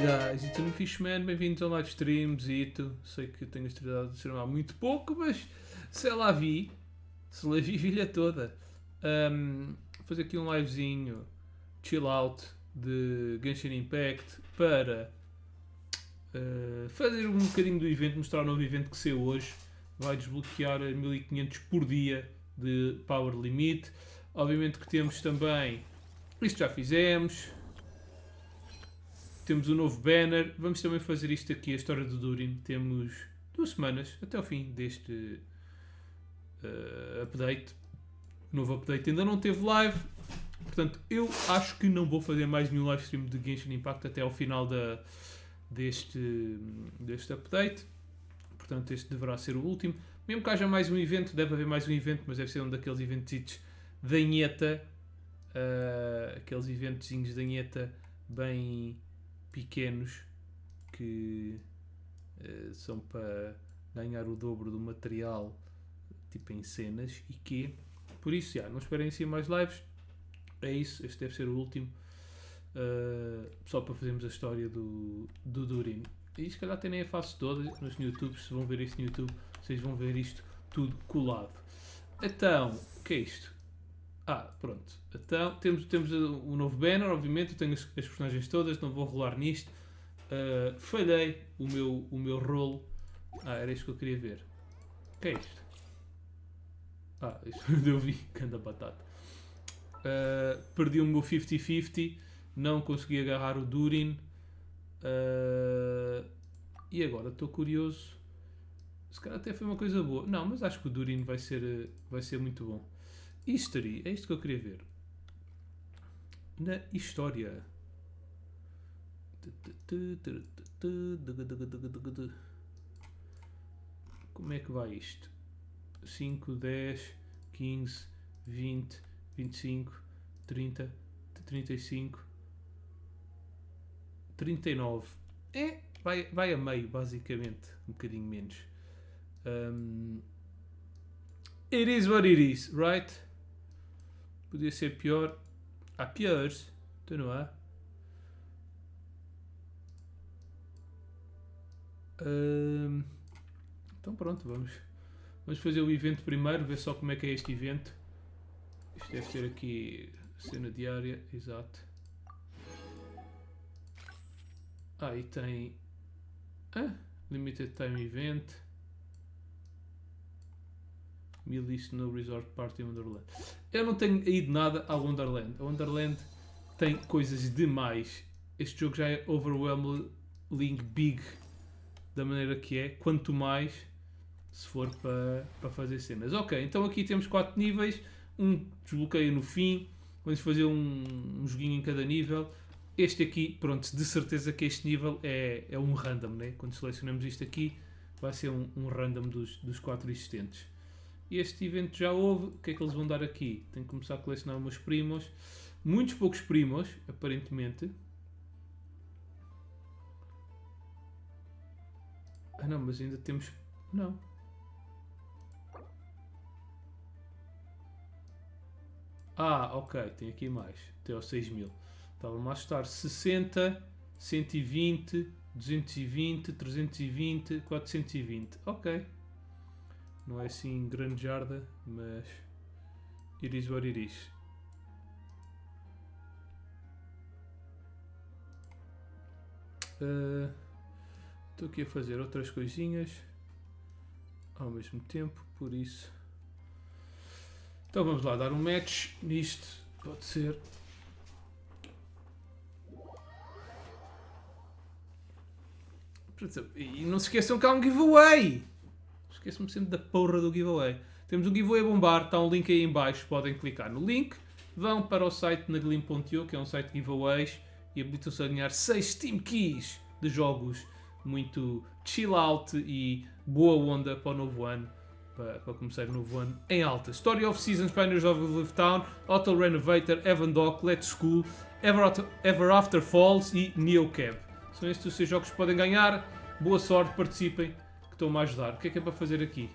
guys, it's a Fishman, bem-vindos ao live stream, Zito. Sei que tenho a estrelado de streamar muito pouco, mas se lá vi vilha toda. Fazer aqui um livezinho, chill out de Genshin Impact para fazer um bocadinho do evento, mostrar o novo evento que saiu hoje. Vai desbloquear 1500 por dia de power limit. Obviamente que temos também, isto já fizemos. Temos o novo banner. Vamos também fazer isto aqui, a história do Durin. Temos 2 semanas até ao fim deste update. O novo update ainda não teve live. Portanto, eu acho que não vou fazer mais nenhum live stream de Genshin Impact até ao final deste update. Portanto, este deverá ser o último. Mesmo que haja mais um evento, deve haver mais um evento, mas deve ser um daqueles eventos da Nheta. Aqueles eventozinhos da Nheta bem pequenos que são para ganhar o dobro do material, tipo em cenas e que por isso, não esperem assim mais lives. É isso, este deve ser o último, só para fazermos a história do Durin. E se calhar até nem a fase toda nos YouTube. Se vão ver isto no YouTube, vocês vão ver isto tudo colado. Então, o que é isto? Pronto. Então, temos o novo banner, obviamente. Eu tenho as personagens todas, não vou rolar nisto. Falhei o meu rolo. Era isto que eu queria ver. O que é isto? Isto eu vi, que anda batata. Perdi o meu 50-50. Não consegui agarrar o Durin. E agora estou curioso. Se calhar até foi uma coisa boa. Não, mas acho que o Durin vai ser muito bom. History, é isto que eu queria ver. Na história. Como é que vai isto? 5, 10, 15, 20, 25, 30, 35, 39. Vai a meio, basicamente. Um bocadinho menos. It is what it is, right? Podia ser pior. Há piores. Então não há? Então pronto, vamos fazer o evento primeiro, ver só como é que é este evento. Isto deve ser aqui cena diária, exato. E tem Limited Time Event, Melee Snow Resort Party Wonderland. Eu não tenho ido nada ao Wonderland. A Wonderland tem coisas demais. Este jogo já é overwhelmingly big da maneira que é, quanto mais se for para fazer cenas. Ok, então aqui temos 4 níveis, um desbloqueio no fim, vamos fazer um joguinho em cada nível. Este aqui, pronto, de certeza que este nível é um random, né? Quando selecionamos isto aqui, vai ser um random dos 4 existentes. Este evento já houve, o que é que eles vão dar aqui? Tenho que começar a colecionar umas primos, muitos poucos primos, aparentemente. Não, mas ainda temos... Não. Ok, tem aqui mais. Até aos 6.000. Estava-me a assustar. 60, 120, 220, 320, 420. Ok. Não é assim grande jarda, mas... It is what it is. Estou aqui a fazer outras coisinhas ao mesmo tempo, por isso. Então vamos lá dar um match nisto. Pode ser. E não se esqueçam que há um giveaway. Esqueço-me sempre da porra do giveaway. Temos um giveaway a bombar, está um link aí em baixo. Podem clicar no link. Vão para o site naglim.io, que é um site de giveaways, e habilitam-se a ganhar 6 Steam Keys de jogos muito chill out e boa onda para o novo ano, para começar o novo ano em alta. Story of Seasons, Pioneers of Live Town, Auto Renovator, Evan Dock, Let's School, Ever After Falls e NeoCab. São estes os 6 jogos que podem ganhar. Boa sorte, participem, que estão-me a ajudar. O que é para fazer aqui?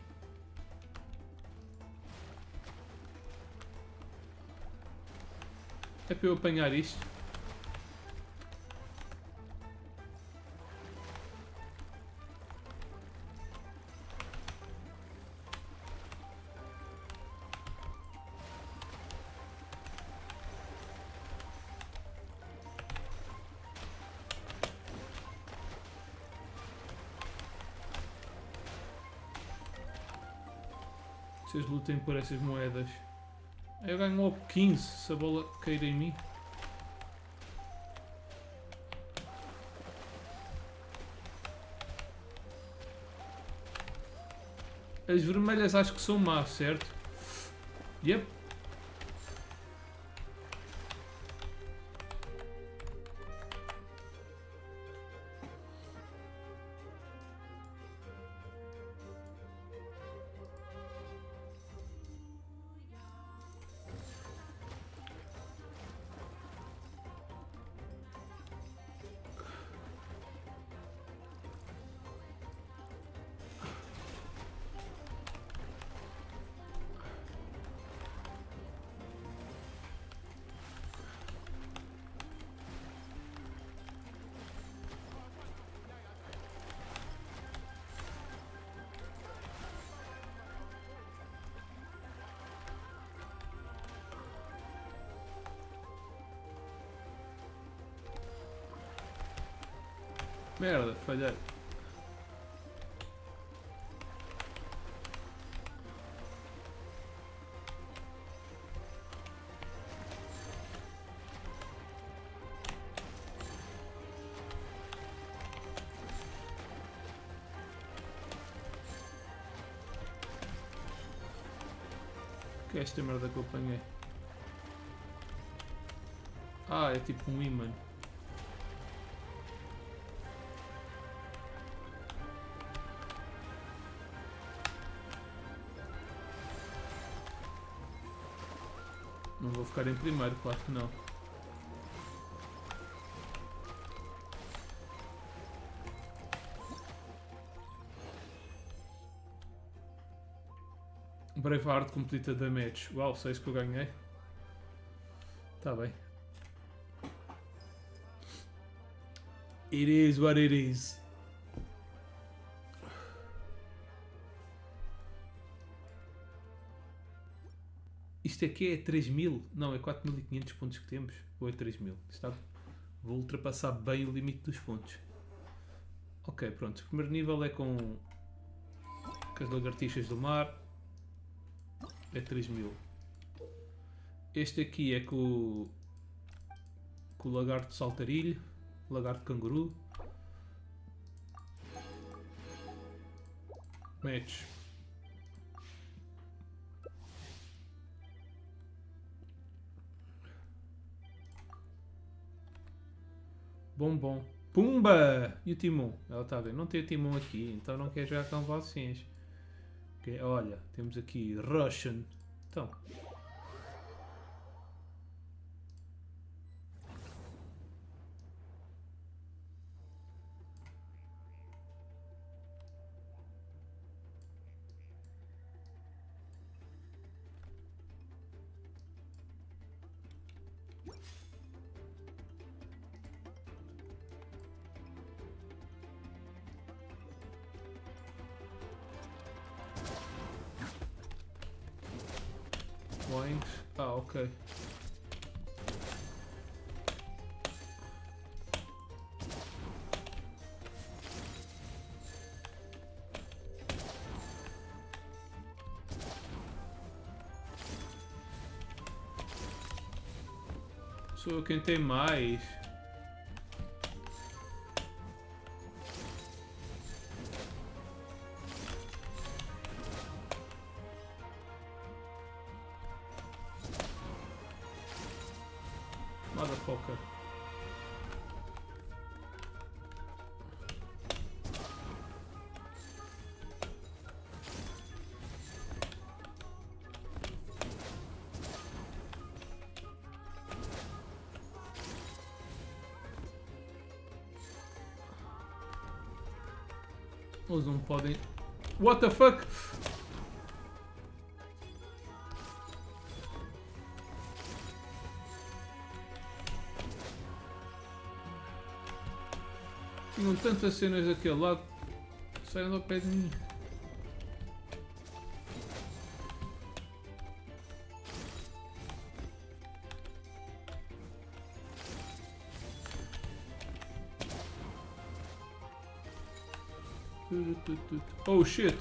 É para eu apanhar isto? Vocês lutem por essas moedas. Eu ganho logo 15 se a bola cair em mim. As vermelhas acho que são más, certo? Yep. Merda, falhei. Que é esta merda que eu apanhei? Ah, é tipo um imã. Não vou ficar em primeiro, claro que não. Braveheart completa da match. Uau, 6 que eu ganhei. Tá bem. It is what it is. Isto aqui é 3000? Não, é 4500 pontos que temos. Ou é 3000? Está... Vou ultrapassar bem o limite dos pontos. Ok, pronto. O primeiro nível é com as lagartixas do mar. É 3000. Este aqui é com o lagarto saltarilho. Lagarto canguru. Match. Bom. Pumba! E o Timon? Ela está a ver. Não tem o Timon aqui, então não quer jogar com vocês. Okay, olha, temos aqui Russian. Então. Ah, ok. Sou eu quem tem mais. Motherfucker. Eles não podem... What the fuck? Tinham tantas cenas daquele lado. Saiam do pé de mim. Oh shit!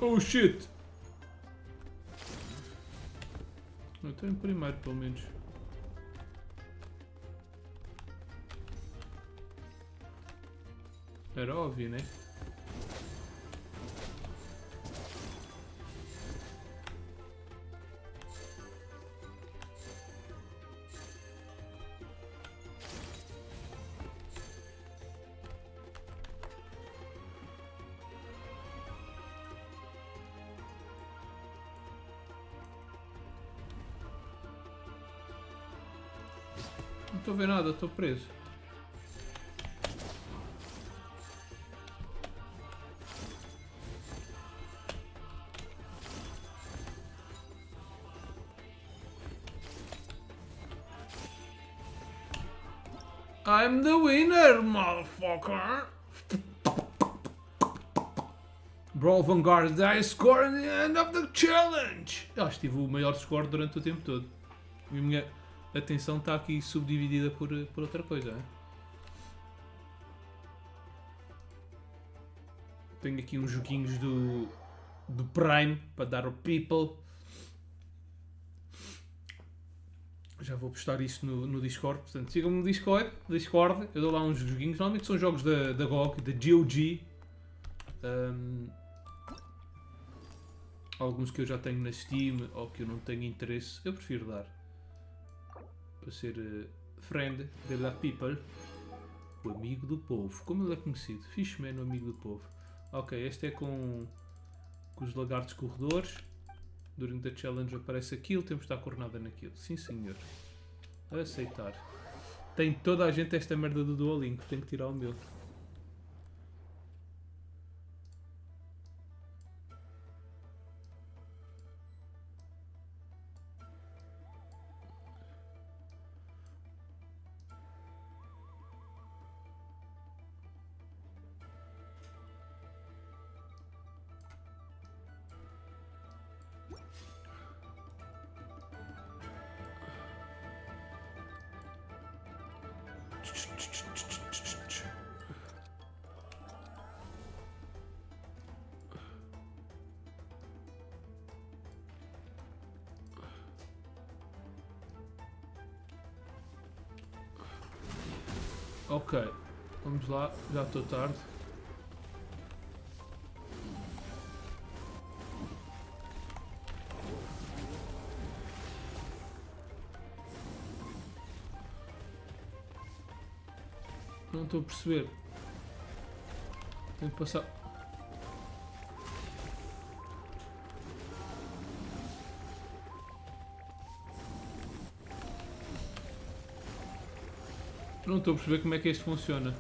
Oh shit! Eu estou em primeiro, pelo menos. Era óbvio, né? Não estou a ver nada, estou preso. I'm the winner, motherfucker! Brawl Vanguard, I score at the end of the challenge! Eu acho que tive o maior score durante o tempo todo. E a minha atenção está aqui subdividida por outra coisa. Hein? Tenho aqui uns joguinhos do Prime para dar ao people. Já vou postar isso no Discord, portanto sigam-me no Discord, eu dou lá uns joguinhos, normalmente são jogos da GOG, da GOG. Alguns que eu já tenho na Steam ou que eu não tenho interesse, eu prefiro dar. Para ser friend de la people. O amigo do povo, como ele é conhecido? Fishman, o amigo do povo. Ok, este é com os lagartos corredores. Durante a challenge aparece aquilo, temos de estar coordenada naquilo. Sim senhor. Aceitar. Tem toda a gente esta merda do Duolingo, tenho que tirar o meu. Ok, vamos lá, já estou tarde. Não estou a perceber. Tenho que passar. Não estou a perceber como é que este funciona.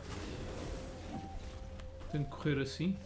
Tenho que correr assim.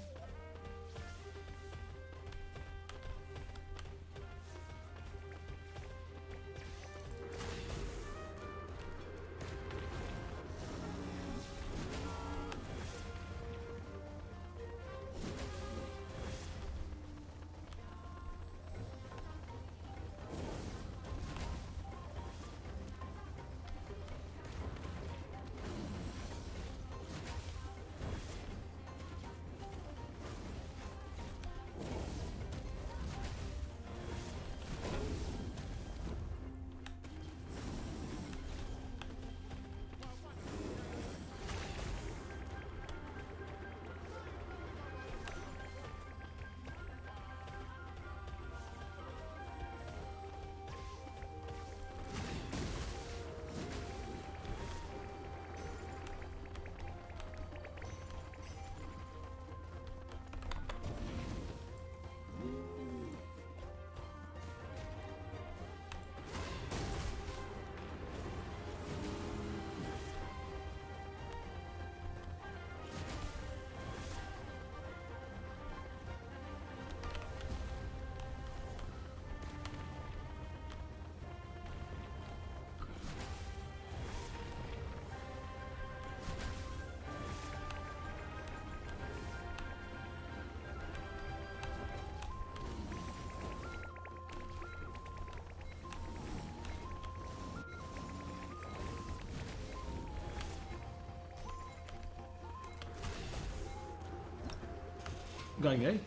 Ganhei.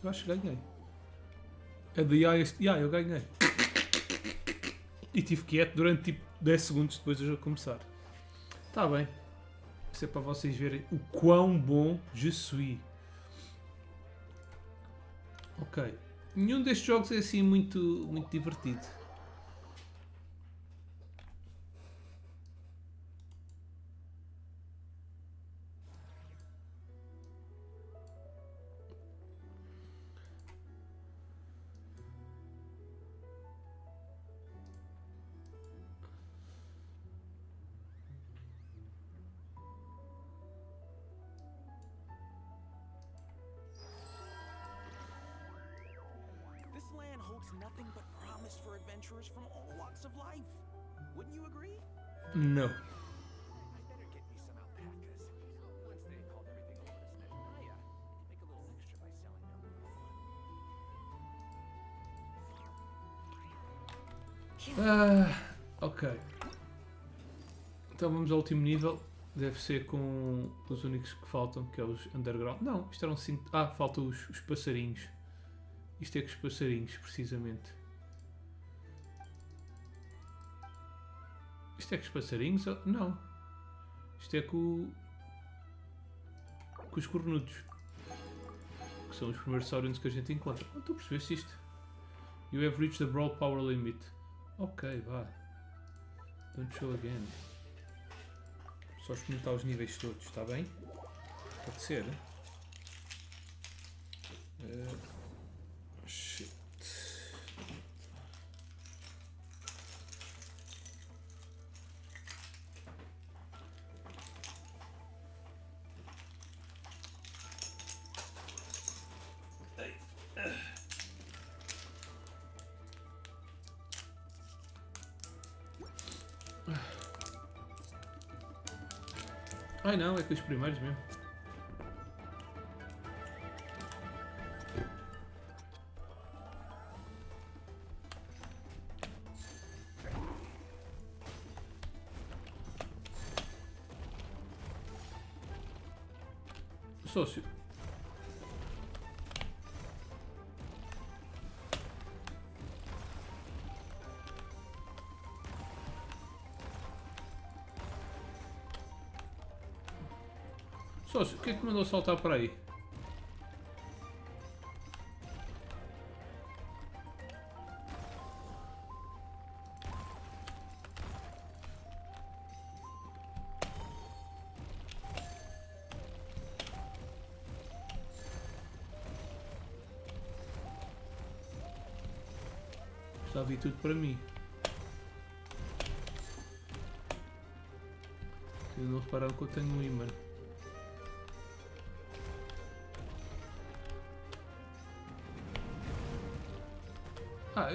Eu acho que ganhei. É the highest... eu ganhei. E tive quieto durante tipo 10 segundos depois de eu começar. Está bem. Isso é para vocês verem o quão bom je suis. Ok. Nenhum destes jogos é assim muito divertido. This land holds nothing but promise for adventurers from all walks of life. Wouldn't you agree? Não. I better get me some alpacas. Once they've hauled everything over to NOD-KRAI, make a little extra by selling them. Ok. Então vamos ao último nível. Deve ser com os únicos que faltam, que é os underground. Não, isto eram 5. Faltam os passarinhos. Isto é com os passarinhos, precisamente. Isto é com os passarinhos? Não. Isto é com os cornudos. Que são os primeiros saurians que a gente encontra. Não estou a perceber isto. You have reached the brawl power limit. Ok, vá. Don't show again. Só experimentar os níveis todos, está bem? Pode ser. Shit. Ai não, é com os primeiros mesmo. Sócio. Sócio, o que é que mandou saltar para aí? Já vi tudo para mim. Vocês não repararam que eu tenho um imã.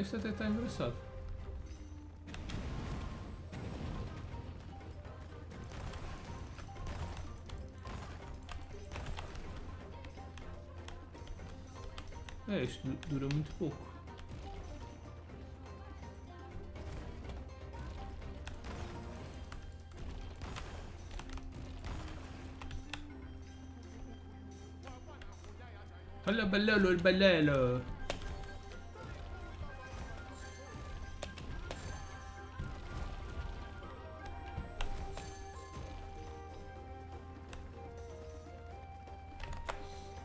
Isto até está engraçado. Isto dura muito pouco. Olha o balelo.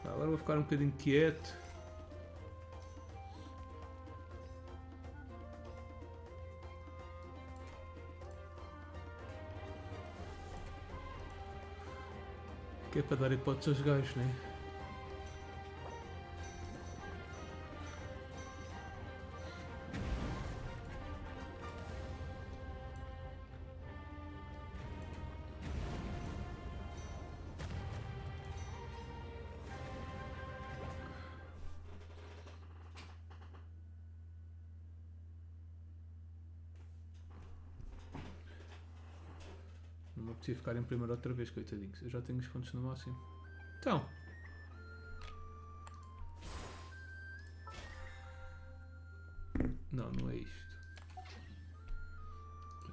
Agora vou ficar um bocadinho quieto. Que é para dar hipótese aos gajos, né? Não me apetecia ficar em primeiro outra vez, coitadinhos. Eu já tenho os pontos no máximo. Então. Não é isto.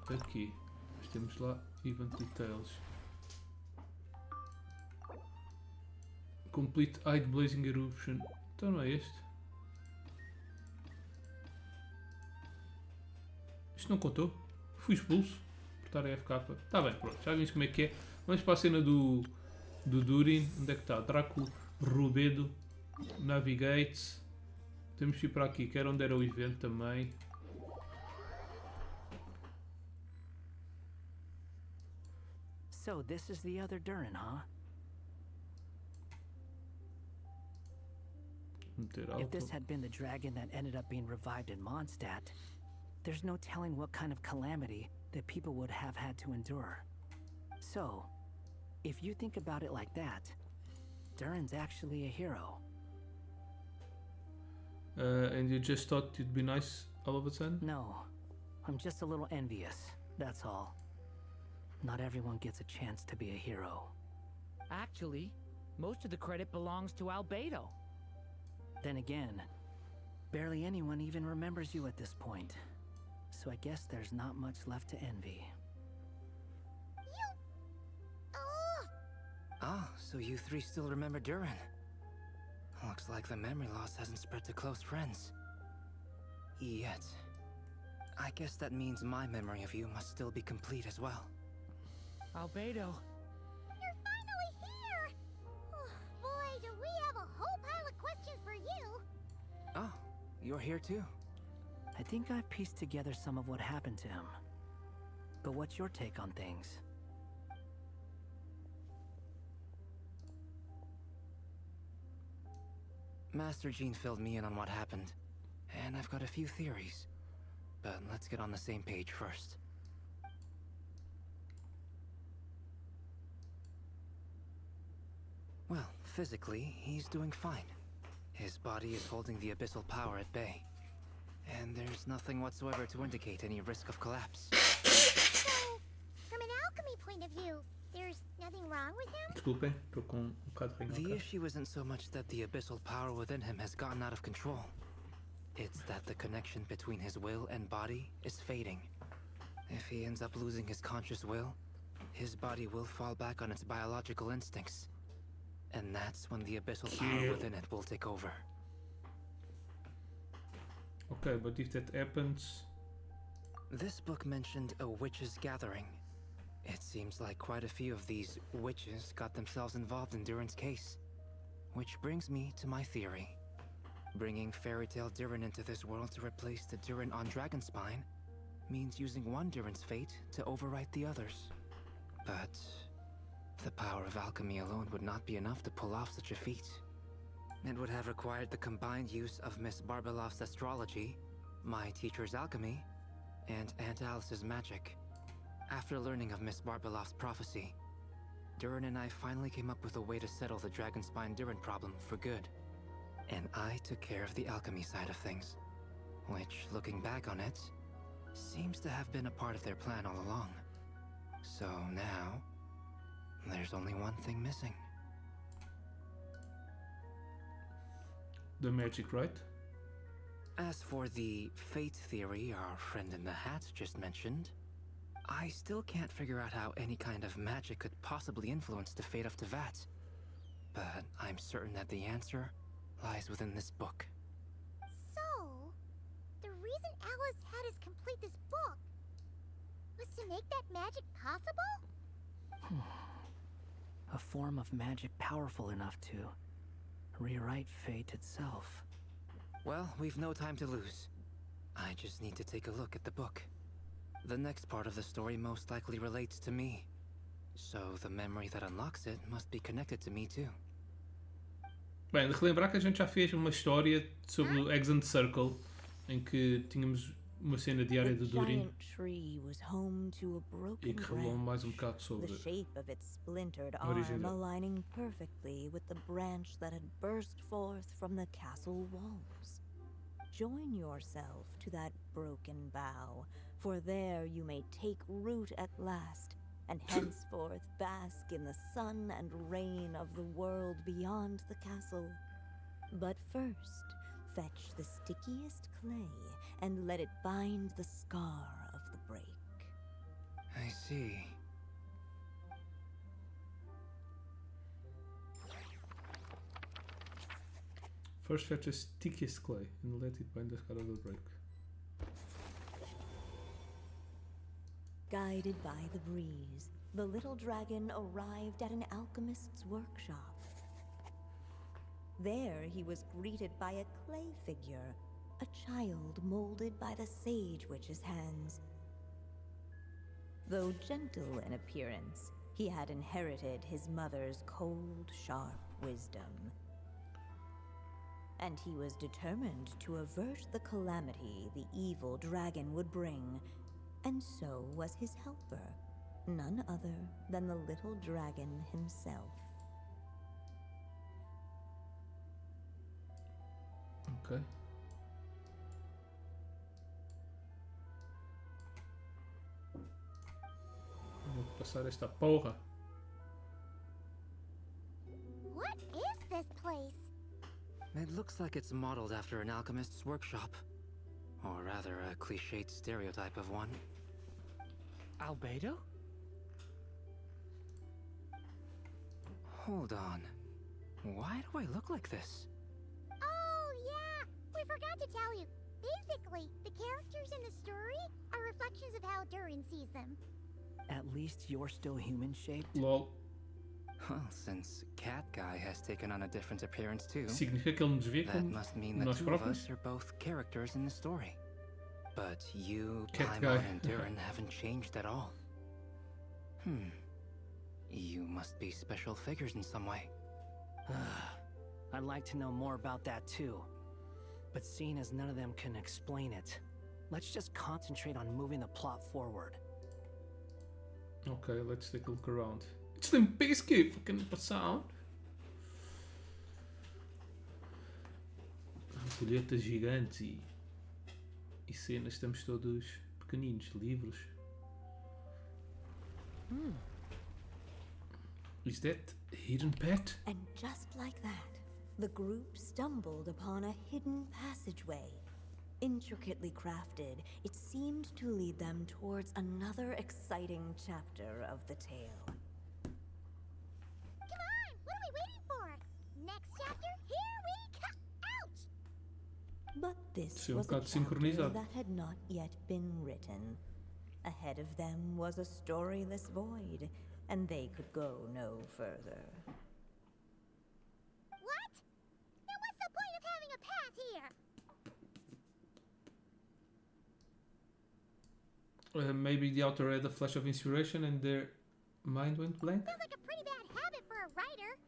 Até aqui. Mas temos lá Event Details. Complete Hide Blazing Eruption. Então não é este. Isto não contou. Fui expulso por estar a FK. Está bem, pronto. Já vimos como é que é. Vamos para a cena do Durin. Onde é que está? Draco Rubedo. Navigate. Temos que ir para aqui, que era onde era o evento também. So this is the other Durin, huh? Meter If this alto. had been the dragon that ended up being revived in Mondstadt, there's no telling what kind of calamity that people would have had to endure. So, if you think about it like that, Durin's actually a hero. And you just thought it'd be nice all of a sudden? No, I'm just a little envious, that's all. Not everyone gets a chance to be a hero. Actually, most of the credit belongs to Albedo. Then again, barely anyone even remembers you at this point. So I guess there's not much left to envy. Ah, so you three still remember Durin. Looks like the memory loss hasn't spread to close friends. Yet. I guess that means my memory of you must still be complete as well. Albedo. You're finally here! Oh, boy, do we have a whole pile of questions for you! Oh, you're here too. I think I've pieced together some of what happened to him. But what's your take on things? Master Jean filled me in on what happened, and I've got a few theories. But let's get on the same page first. Well, physically, he's doing fine. His body is holding the abyssal power at bay. And there's nothing whatsoever to indicate any risk of collapse. So, from an alchemy point of view, there's nothing wrong with him? Desculpem, estou com bocado de rinho. The issue isn't so much that the abyssal power within him has gotten out of control. It's that the connection between his will and body is fading. If he ends up losing his conscious will, his body will fall back on its biological instincts. And that's when the abyssal power within it will take over. Okay, but if that happens... This book mentioned a witches' gathering. It seems like quite a few of these witches got themselves involved in Durin's case. Which brings me to my theory. Bringing Fairy Tale Durin into this world to replace the Durin on Dragonspine means using one Durin's fate to overwrite the others. But the power of alchemy alone would not be enough to pull off such a feat. It would have required the combined use of Miss Barbeloff's astrology, my teacher's alchemy, and Aunt Alice's magic. After learning of Miss Barbeloff's prophecy, Durin and I finally came up with a way to settle the Dragonspine Durin problem for good. And I took care of the alchemy side of things, which, looking back on it, seems to have been a part of their plan all along. So now, there's only one thing missing. The magic, right? As for the fate theory our friend in the hat just mentioned, I still can't figure out how any kind of magic could possibly influence the fate of Tevat. But I'm certain that the answer lies within this book. So, the reason Alice had us complete this book was to make that magic possible? A form of magic powerful enough to rewrite fate itself. Well, we've no time to lose. I just need to take a look at the book. The next part of the story most likely relates to me. So the memory that unlocks it must be connected to me too. Bem, de relembrar que a gente já fez uma história sobre o Exant Circle, em que tínhamos uma cena diária The de Durin giant tree was home to a e broken que revelou mais branch, bocado sobre the shape of its splintered origem arm dele. aligning perfectly with the branch that had burst forth from the castle walls. Join yourself to that broken bough, for there you may take root at last, and henceforth bask in the sun and rain of the world beyond the castle. But first, fetch the stickiest clay and let it bind the scar of the break. I see. First fetch a stickiest clay and let it bind the scar of the break. Guided by the breeze, the little dragon arrived at an alchemist's workshop. There he was greeted by a clay figure, a child molded by the sage witch's hands. Though gentle in appearance, he had inherited his mother's cold, sharp wisdom. And he was determined to avert the calamity the evil dragon would bring, and so was his helper, none other than the little dragon himself. Ok. Vou passar esta porra. What is this place? It looks like it's modeled after an alchemist's workshop. Or rather, a cliched stereotype of one. Albedo? Hold on. Why do I look like this? Oh, yeah! We forgot to tell you. Basically, the characters in the story are reflections of how Durin sees them. At least you're still human-shaped. Lol. Well, since Cat Guy has taken on a different appearance too, Significa que ele nos vê that como must mean that nós two of próprios? us are both characters in the story. But you, Cat Paimon, Guy. and Durin haven't changed at all. You must be special figures in some way. I'd like to know more about that too. But seeing as none of them can explain it, let's just concentrate on moving the plot forward. Ok, let's take a look around. It's them biscuit fucking sound. Folhetas gigantes e cenas, estamos todos pequeninos, livros. Is that a hidden pet? And just like that, the group stumbled upon a hidden passageway. Intricately crafted, it seemed to lead them towards another exciting chapter of the tale. Come on! What are we waiting for? Next chapter, here we come! Ouch! But this Sim, was a bocado chapter sincronizado. that had not yet been written. Ahead of them was a storyless void, and they could go no further. What? Then what's the point of having a path here? Maybe the author had a flash of inspiration and their mind went blank? Feels like a pretty bad habit for a writer.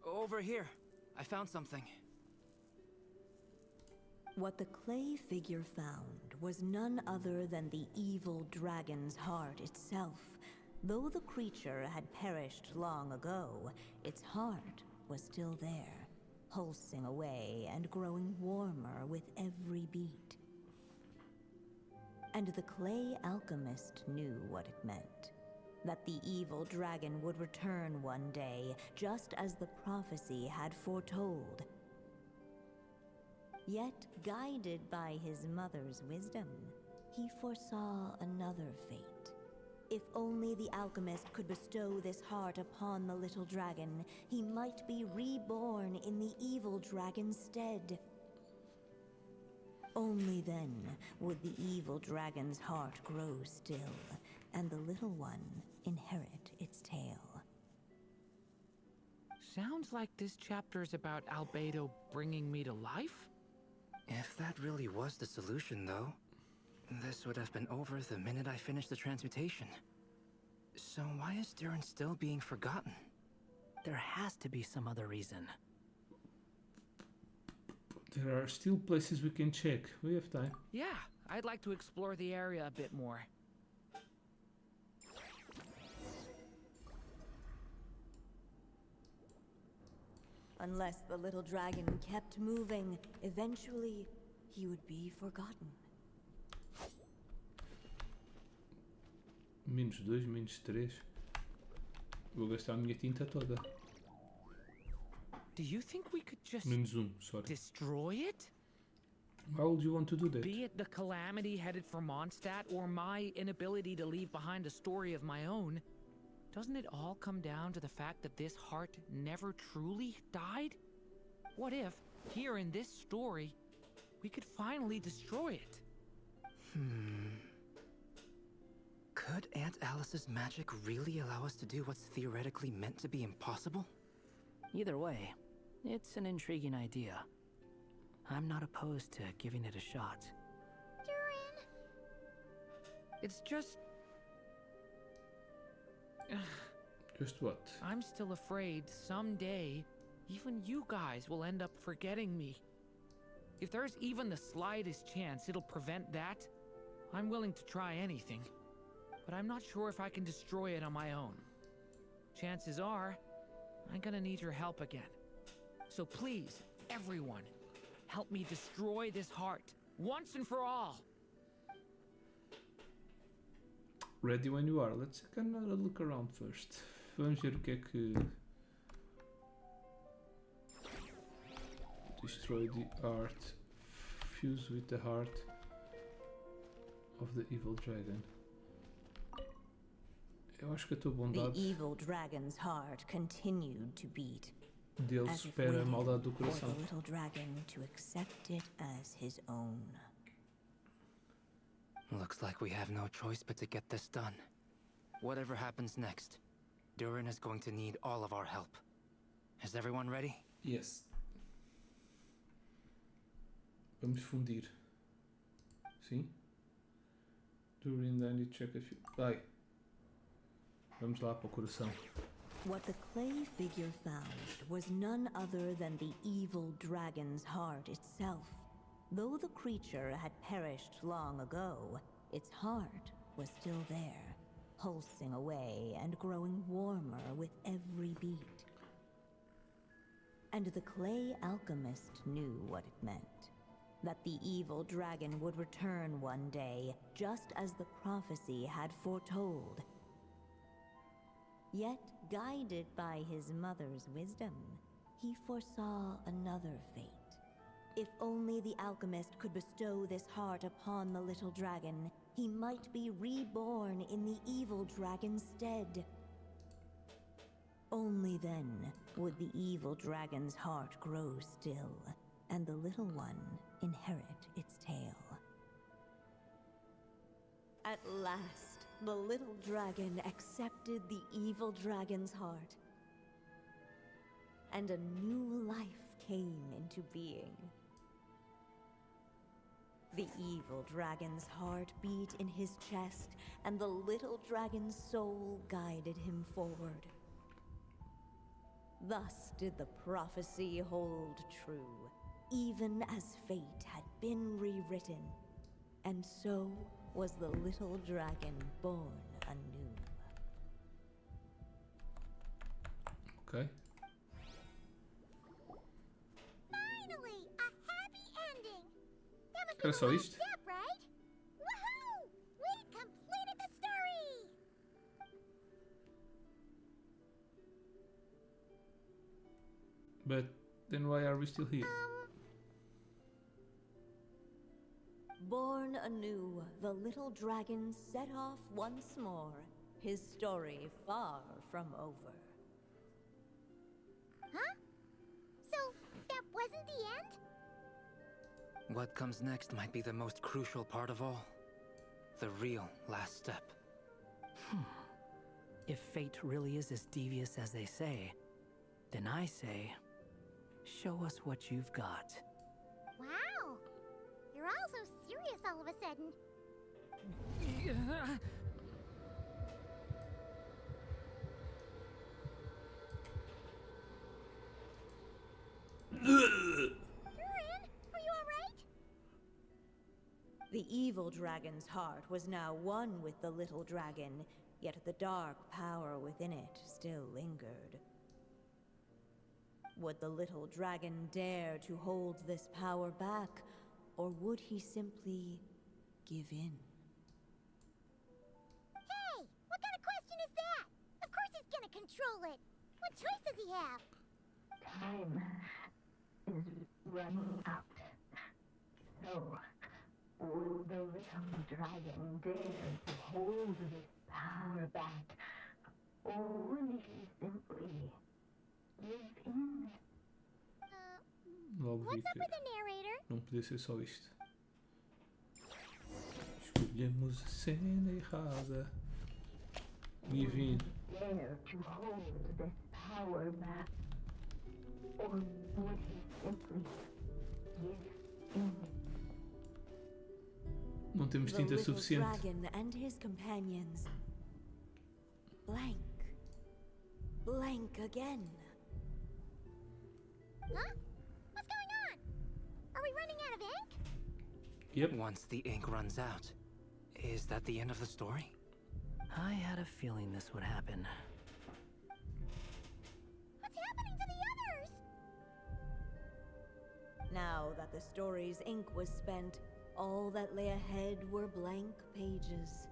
Over here. I found something. What the clay figure found was none other than the evil dragon's heart itself. Though the creature had perished long ago, its heart was still there, pulsing away and growing warmer with every beat. And the clay alchemist knew what it meant. That the evil dragon would return one day, just as the prophecy had foretold. Yet, guided by his mother's wisdom, he foresaw another fate. If only the alchemist could bestow this heart upon the little dragon, he might be reborn in the evil dragon's stead. Only then would the evil dragon's heart grow still, and the little one inherit its tale. Sounds like this chapter's about Albedo bringing me to life? If that really was the solution, though, this would have been over the minute I finished the transmutation. So why is Durin still being forgotten? There has to be some other reason. There are still places we can check. We have time. Yeah, I'd like to explore the area a bit more. Unless the little dragon kept moving, eventually he would be forgotten. -2, -3. Vou gastar a minha tinta toda. Do you think we could just -1, sorry. destroy it? Why would you want to do that? Be it the calamity headed for Mondstadt or my inability to leave behind a story of my own. Doesn't it all come down to the fact that this heart never truly died? What if, here in this story, we could finally destroy it? Could Aunt Alice's magic really allow us to do what's theoretically meant to be impossible? Either way, it's an intriguing idea. I'm not opposed to giving it a shot. Durin! It's just... Just what? I'm still afraid someday, even you guys will end up forgetting me. If there's even the slightest chance it'll prevent that, I'm willing to try anything. But I'm not sure if I can destroy it on my own. Chances are, I'm gonna need your help again. So please, everyone, help me destroy this heart, once and for all. Ready when you are. Let's take another look around first. Vamos ver o que é que... Destroy the heart. Fuse with the heart of the evil dragon. Eu acho que a tua The bondade evil dragon's heart continued to beat, dele as if supera a waiting maldade do for coração. the little dragon to accept it as his own. Looks like we have no choice but to get this done. Whatever happens next, Durin is going to need all of our help. Is everyone ready? Yes. Vamos fundir. Sim? During the need check a few. Vai. Vamos lá para o coração. What the clay figure found was none other than the evil dragon's heart itself. Though the creature had perished long ago, its heart was still there, pulsing away and growing warmer with every beat. And the clay alchemist knew what it meant. That the evil dragon would return one day, just as the prophecy had foretold. Yet, guided by his mother's wisdom, he foresaw another fate. If only the alchemist could bestow this heart upon the little dragon, he might be reborn in the evil dragon's stead. Only then would the evil dragon's heart grow still, and the little one inherit its tale. At last, the little dragon accepted the evil dragon's heart, and a new life came into being. The evil dragon's heart beat in his chest, and the little dragon's soul guided him forward. Thus did the prophecy hold true, even as fate had been rewritten, and so was the little dragon born anew. Ok. Finally, a happy ending! That must be Era the só last isto? step, right? Woohoo! We completed the story! But then why are we still here? Born anew, the little dragon set off once more, his story far from over. Huh? So, that wasn't the end? What comes next might be the most crucial part of all. The real last step. If fate really is as devious as they say, then I say, show us what you've got. Wow! You're all so serious all of a sudden. Durin, are you alright? The evil dragon's heart was now one with the little dragon, yet the dark power within it still lingered. Would the little dragon dare to hold this power back, or would he simply give in? Hey, what kind of question is that? Of course he's gonna control it. What choice does he have? Time is running out. So, will the little dragon dare to hold this power back, only simply give in. Logo vi What's up que with the narrator? não podia ser só isto. Escolhemos a cena errada. Give in. Dare to hold this power map, or would he simply give in? Não temos The tinta little suficiente. dragon and his companions. Blank. Blank again. Huh? What's going on? Are we running out of ink? Yep. Once the ink runs out, is that the end of the story? I had a feeling this would happen. What's happening to the others? Now that the story's ink was spent, all that lay ahead were blank pages.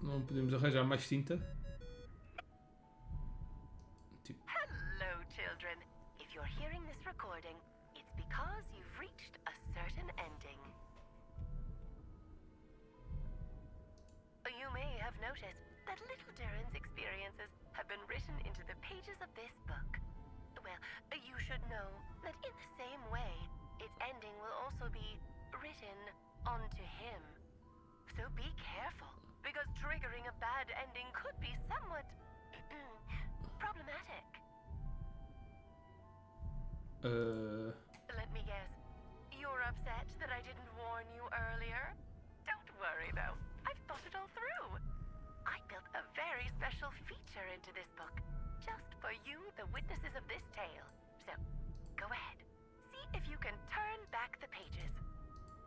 Não podemos arranjar mais tinta. Tipo, Hello, children. If you're hearing this recording, it's because you've reached a certain ending. You may have noticed that little Durin's experiences have been written into the pages of this book. Well, you should know that in the same way, its ending will also be written onto him. So be careful, because triggering a bad ending could be somewhat problematic. Let me guess. You're upset that I didn't warn you earlier? Don't worry though. I've thought it all through. I built a very special feature into this book, just for you, the witnesses of this tale. So, go ahead. See if you can turn back the pages.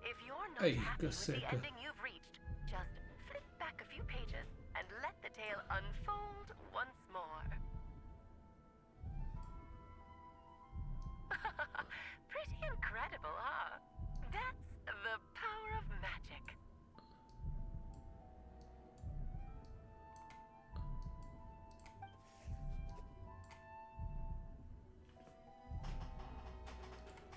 If you're not Ay, happy with the caseca. ending you've reached, just flip back a few pages and let the tale unfold once more. Pretty incredible, huh? That's the power of magic.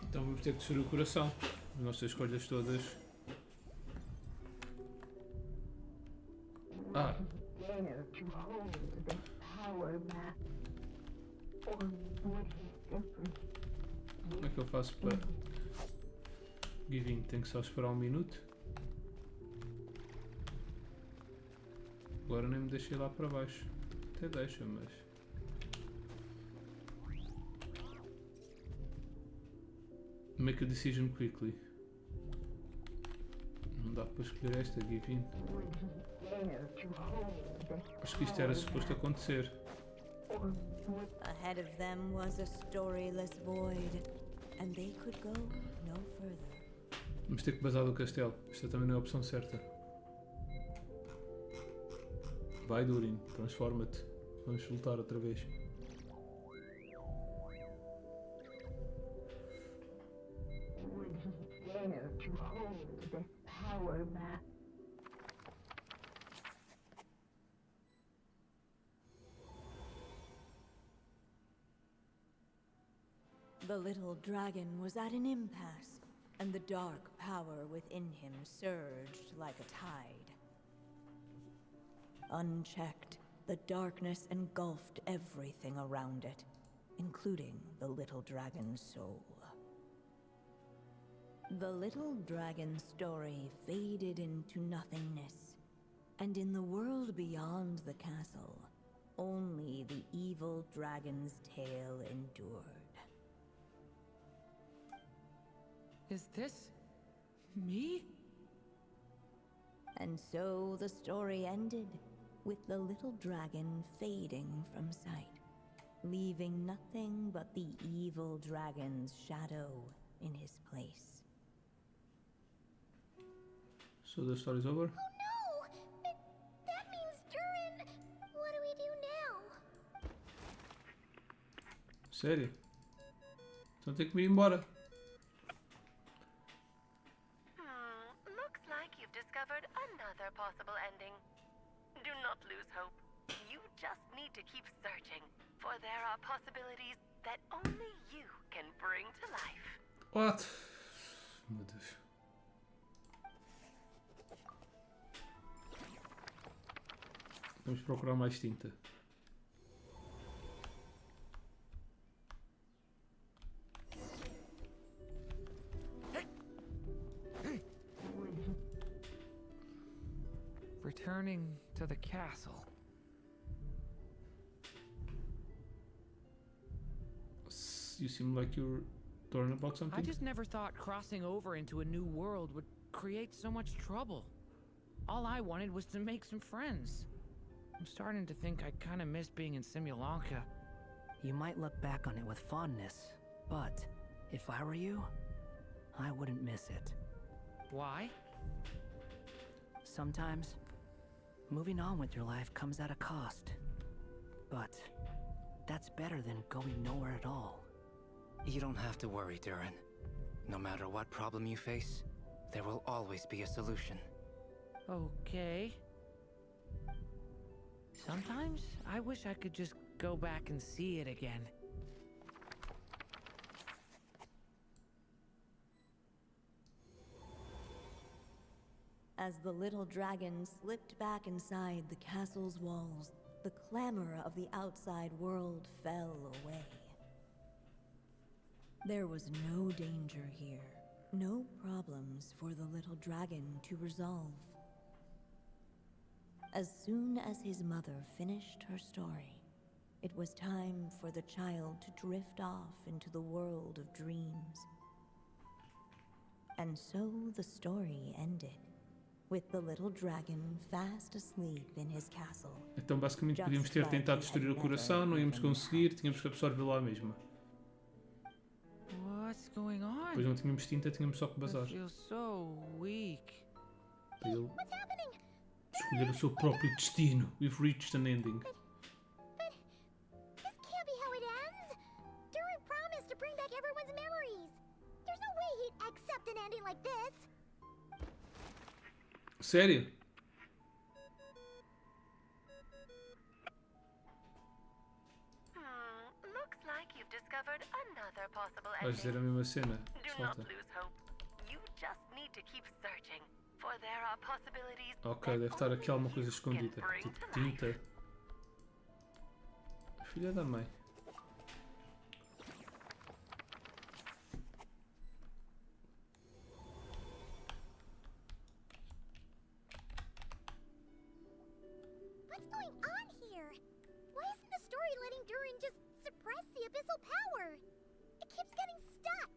então vamos ter que destruir o coração. As nossas escolhas todas. Ah, Dare to hold this power map, or would he simply como é que eu faço para. Give in, tenho que só esperar um minuto. Agora nem me deixei lá para baixo. Até deixa, mas. Make a decision quickly. Não dá para escolher esta, give in. would he dare to hold this Acho que isto era suposto acontecer. or would Ahead of them was a storyless void, and they could go no further. Vamos ter que basar do castelo. Esta também não é a opção certa. Vai, Durin, transforma-te. Vamos voltar outra vez. would he dare to hold this power map? The little dragon was at an impasse, and the dark power within him surged like a tide. Unchecked, the darkness engulfed everything around it, including the little dragon's soul. The little dragon's story faded into nothingness, and in the world beyond the castle, only the evil dragon's tale endured. Is this me? And so the story ended, with the little dragon fading from sight, leaving nothing but the evil dragon's shadow in his place. So the story's over. Oh no! That means Durin. What do we do now? Sério? Então tem que me ir embora. Looks like you've discovered another possible ending. Do not lose hope. You just need to keep searching, for there are possibilities that only you can bring to life. What? Meu Deus. Vamos procurar mais tinta. Returning to the castle. You seem like you're torn about I something. just never thought crossing over into a new world would create so much trouble. All I wanted was to make some friends. I'm starting to think I kind of miss being in Simulanka. You might look back on it with fondness, but if I were you, I wouldn't miss it. Why? Sometimes, moving on with your life comes at a cost. But that's better than going nowhere at all. You don't have to worry, Durin. No matter what problem you face, there will always be a solution. Okay. Sometimes I wish I could just go back and see it again. As the little dragon slipped back inside the castle's walls, the clamor of the outside world fell away. There was no danger here, no problems for the little dragon to resolve. As soon as his mother finished her story, it was time for the child to drift off into the world of dreams. And so the story ended, with the little dragon fast asleep in his castle. Então basicamente podíamos ter tentado destruir o coração, não íamos conseguir, tínhamos que absorver lá mesmo. What's going on? Depois não tínhamos tinta, tínhamos só que bazar. I feel so weak. Para ele What's happening? escolher o seu próprio destino. We've reached an ending. But this can't be how it ends. Durin promised to bring back everyone's memories. There's no way he'd accept an ending like this. Sério? Looks like you've discovered another possible Vais dizer a ending. mesma cena. Do not Solta. lose hope. You just need to keep searching, for there are possibilities. Ok, that deve estar only aqui alguma coisa you can escondida. bring Tipo to life. tinta. Filha da mãe. What's going on here? Why isn't the story letting Durin just suppress the abyssal power? It keeps getting stuck.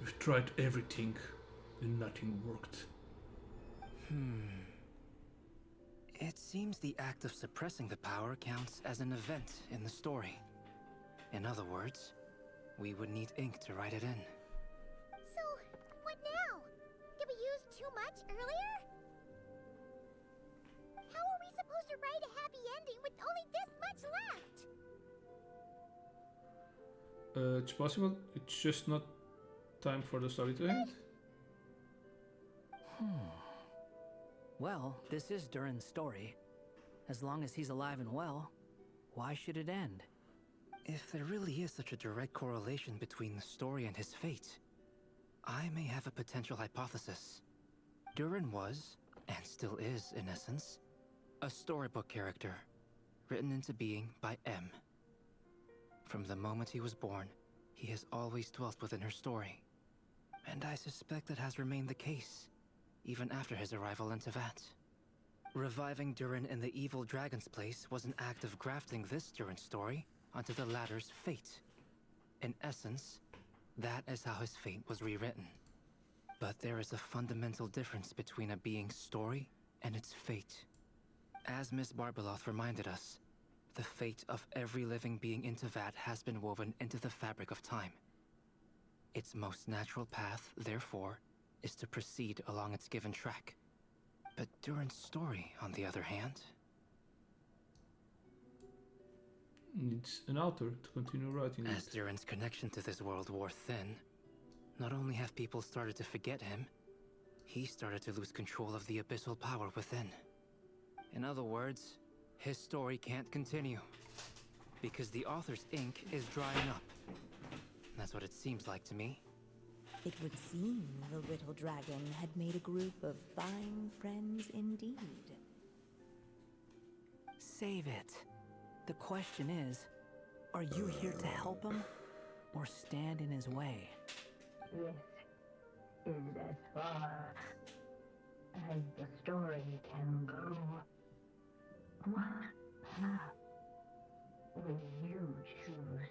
We've tried everything and nothing worked. It seems the act of suppressing the power counts as an event in the story. In other words, we would need ink to write it in. So, what now? Did we use too much earlier? How are we supposed to write a happy ending with only this much left? It's possible. It's just not time for the story to end. Well, this is Durin's story. As long as he's alive and well, why should it end? If there really is such a direct correlation between the story and his fate, I may have a potential hypothesis. Durin was, and still is in essence, a storybook character, written into being by M. From the moment he was born, he has always dwelt within her story. And I suspect that has remained the case, even after his arrival in Tevat. Reviving Durin in the evil dragon's place was an act of grafting this Durin story onto the latter's fate. In essence, that is how his fate was rewritten. But there is a fundamental difference between a being's story and its fate. As Miss Barbeloth reminded us, the fate of every living being in Tevat has been woven into the fabric of time. Its most natural path, therefore, is to proceed along its given track. But Durin's story, on the other hand, Needs an author to continue writing as it. Durin's connection to this world wore thin, not only have people started to forget him, he started to lose control of the abyssal power within. In other words, his story can't continue, because the author's ink is drying up. That's what it seems like to me. It would seem the little dragon had made a group of fine friends indeed. Save it. The question is, are you here to help him or stand in his way? This is as far as the story can go. What path will you choose?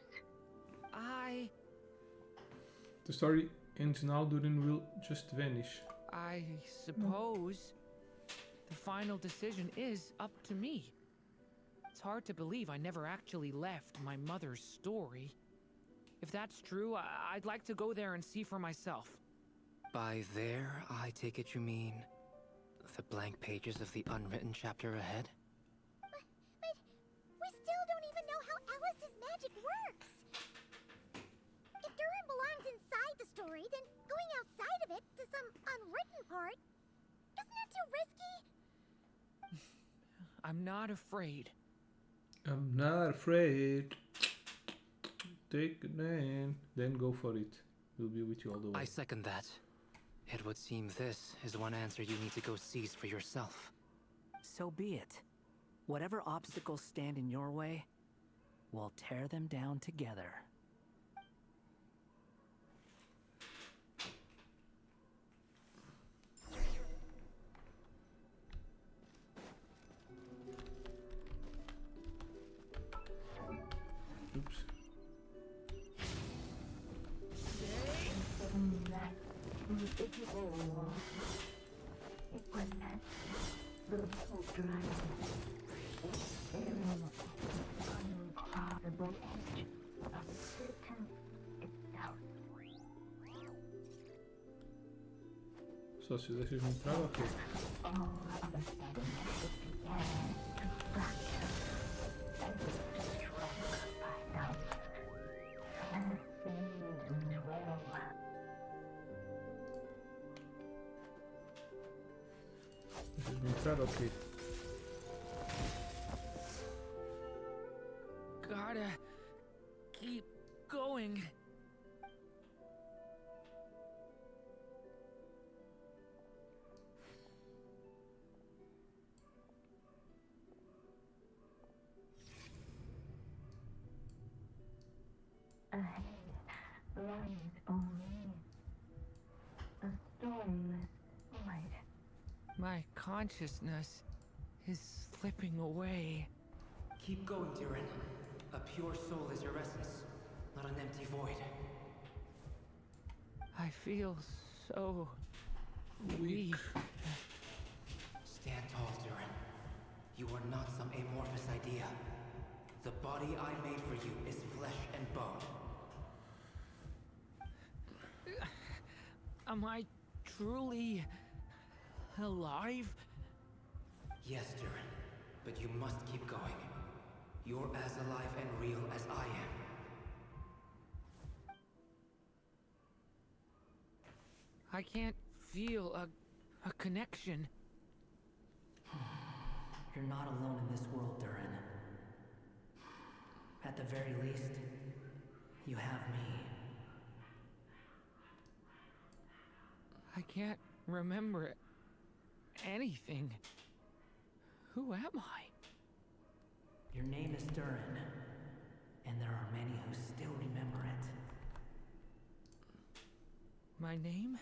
The story ends now. Durin will just vanish. I suppose the final decision is up to me. It's hard to believe I never actually left my mother's story. If that's true, I'd like to go there and see for myself. By there, I take it you mean the blank pages of the unwritten chapter ahead? But we still don't even know how Alice's magic works. If Durin belongs inside the story, then going outside of it to some unwritten part, isn't that too risky? I'm not afraid. I'm not afraid. Take a name, then go for it. We'll be with you all the way. I second that. It would seem this is one answer you need to go seize for yourself. So be it. Whatever obstacles stand in your way, we'll tear them down together. Oops. It was that little dragon staring uncrossable edge of Satan itself. Só se deixas me entrar, ok. All of a sudden, it began to fracture as if struck by some unseen will. Deixas me entrar, ok. Gotta keep going. Ahead lies only a stormless void. My consciousness is slipping away. Keep going, Durin. A pure soul is your essence, not an empty void. I feel so weak. Stand tall, Durin. You are not some amorphous idea. The body I made for you is flesh and bone. Am I truly alive? Yes, Durin, but you must keep going. You're as alive and real as I am. I can't feel a connection. You're not alone in this world, Durin. At the very least, you have me. I can't remember anything. Who am I? Your name is Durin, and there are many who still remember it. My name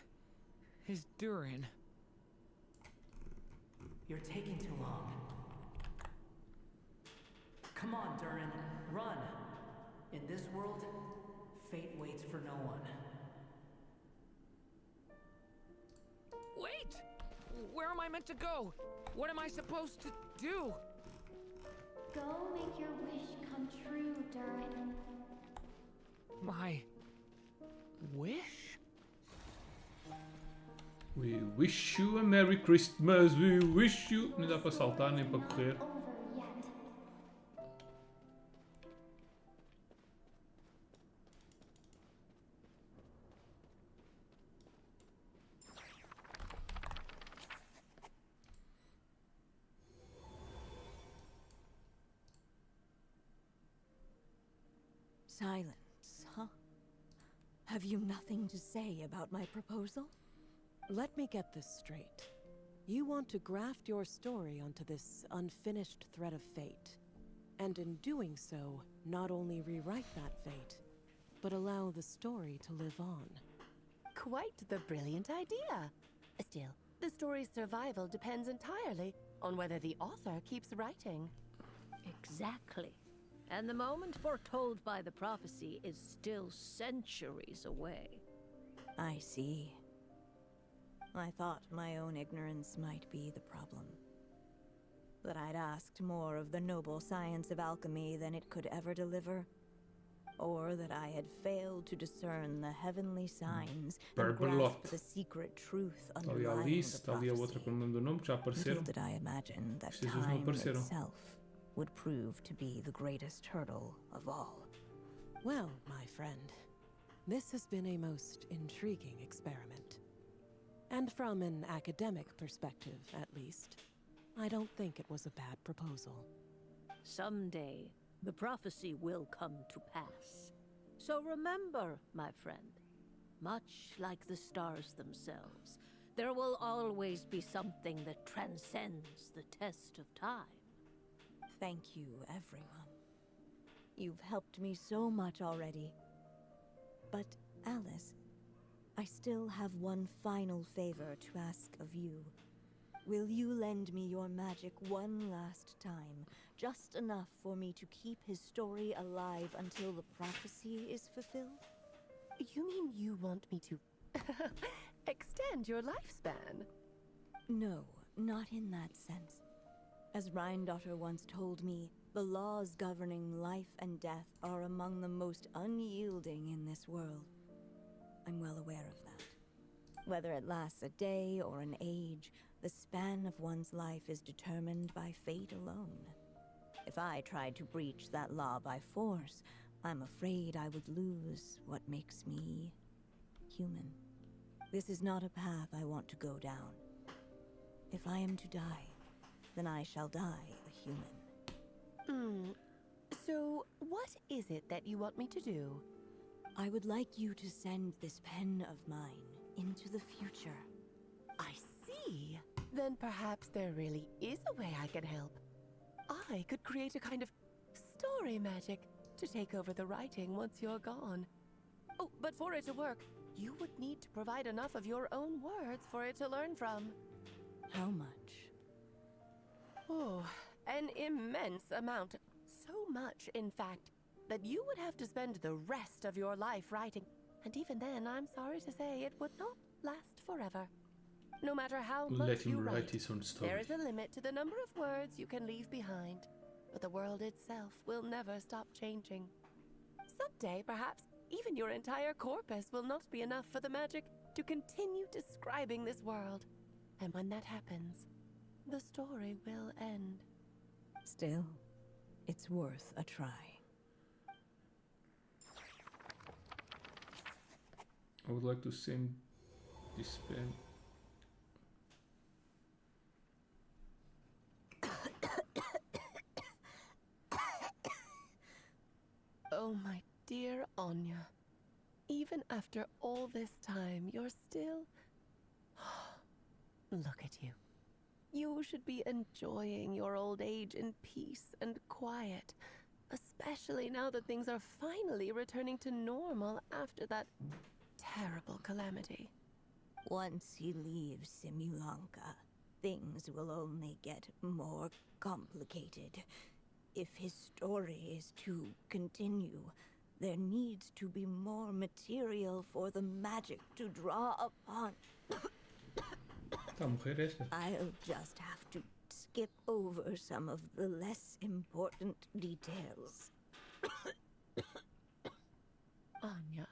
is Durin. You're taking too long. Come on, Durin, run! In this world, fate waits for no one. Wait! Where am I meant to go? What am I supposed to do? Go make your wish come true, Durin. My wish? We wish you a Merry Christmas. We wish you... Nem dá para saltar, nem para correr. Over yet. Silence, huh? Have you nothing to say about my proposal? Let me get this straight. You want to graft your story onto this unfinished thread of fate, and in doing so, not only rewrite that fate, but allow the story to live on. Quite the brilliant idea. Still, the story's survival depends entirely on whether the author keeps writing. Exactly. And the moment foretold by the prophecy is still centuries away. I see. I thought my own ignorance might be the problem. That I'd asked more of the noble science of alchemy than it could ever deliver. Or that I had failed to discern the heavenly signs and grasp the secret truth Está ali a underlying Alice, the está ali a outra prophecy. que eu não lembro do nome, que já apareceram. Little did I imagine that Estes dois não time apareceram. itself would prove to be the greatest hurdle of all. Well, my friend, this has been a most intriguing experiment. And from an academic perspective, at least, I don't think it was a bad proposal. Someday, the prophecy will come to pass. So remember, my friend, much like the stars themselves, there will always be something that transcends the test of time. Thank you, everyone. You've helped me so much already. But, Alice, I still have one final favor to ask of you. Will you lend me your magic one last time, just enough for me to keep his story alive until the prophecy is fulfilled? You mean you want me to extend your lifespan? No, not in that sense. As Rhindaughter once told me, the laws governing life and death are among the most unyielding in this world. I'm well aware of that. Whether it lasts a day or an age, the span of one's life is determined by fate alone. If I tried to breach that law by force, I'm afraid I would lose what makes me human. This is not a path I want to go down. If I am to die, then I shall die a human. So, what is it that you want me to do? I would like you to send this pen of mine into the future. I see. Then perhaps there really is a way I can help. I could create a kind of story magic to take over the writing once you're gone. Oh, but for it to work, you would need to provide enough of your own words for it to learn from. How much? Oh, an immense amount. So much, in fact, that you would have to spend the rest of your life writing. And even then, I'm sorry to say, it would not last forever. No matter how Let much him you write write, his own story. there is a limit to the number of words you can leave behind. But the world itself will never stop changing. Someday, perhaps, even your entire corpus will not be enough for the magic to continue describing this world. And when that happens, the story will end. Still, it's worth a try. I would like to send this pen. Oh, my dear Anya. Even after all this time, you're still... Look at you. You should be enjoying your old age in peace and quiet, especially now that things are finally returning to normal after that terrible calamity. Once he leaves Simulanka, things will only get more complicated. If his story is to continue, there needs to be more material for the magic to draw upon. Está a morrer esta. I'll just have to skip over some of the less important details. Anya,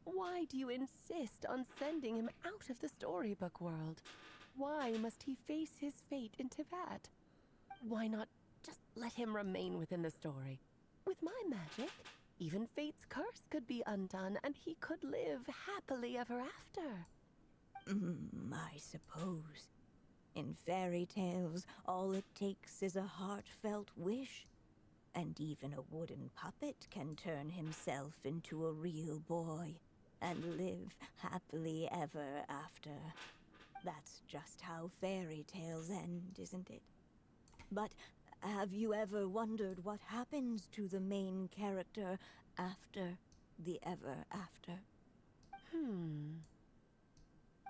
why do you insist on sending him out of the storybook world? Why must he face his fate into that? Why not just let him remain within the story? With my magic, even fate's curse could be undone and he could live happily ever after. I suppose. In fairy tales, all it takes is a heartfelt wish. And even a wooden puppet can turn himself into a real boy. and live happily ever after. That's just how fairy tales end, isn't it? But have you ever wondered what happens to the main character after the ever after?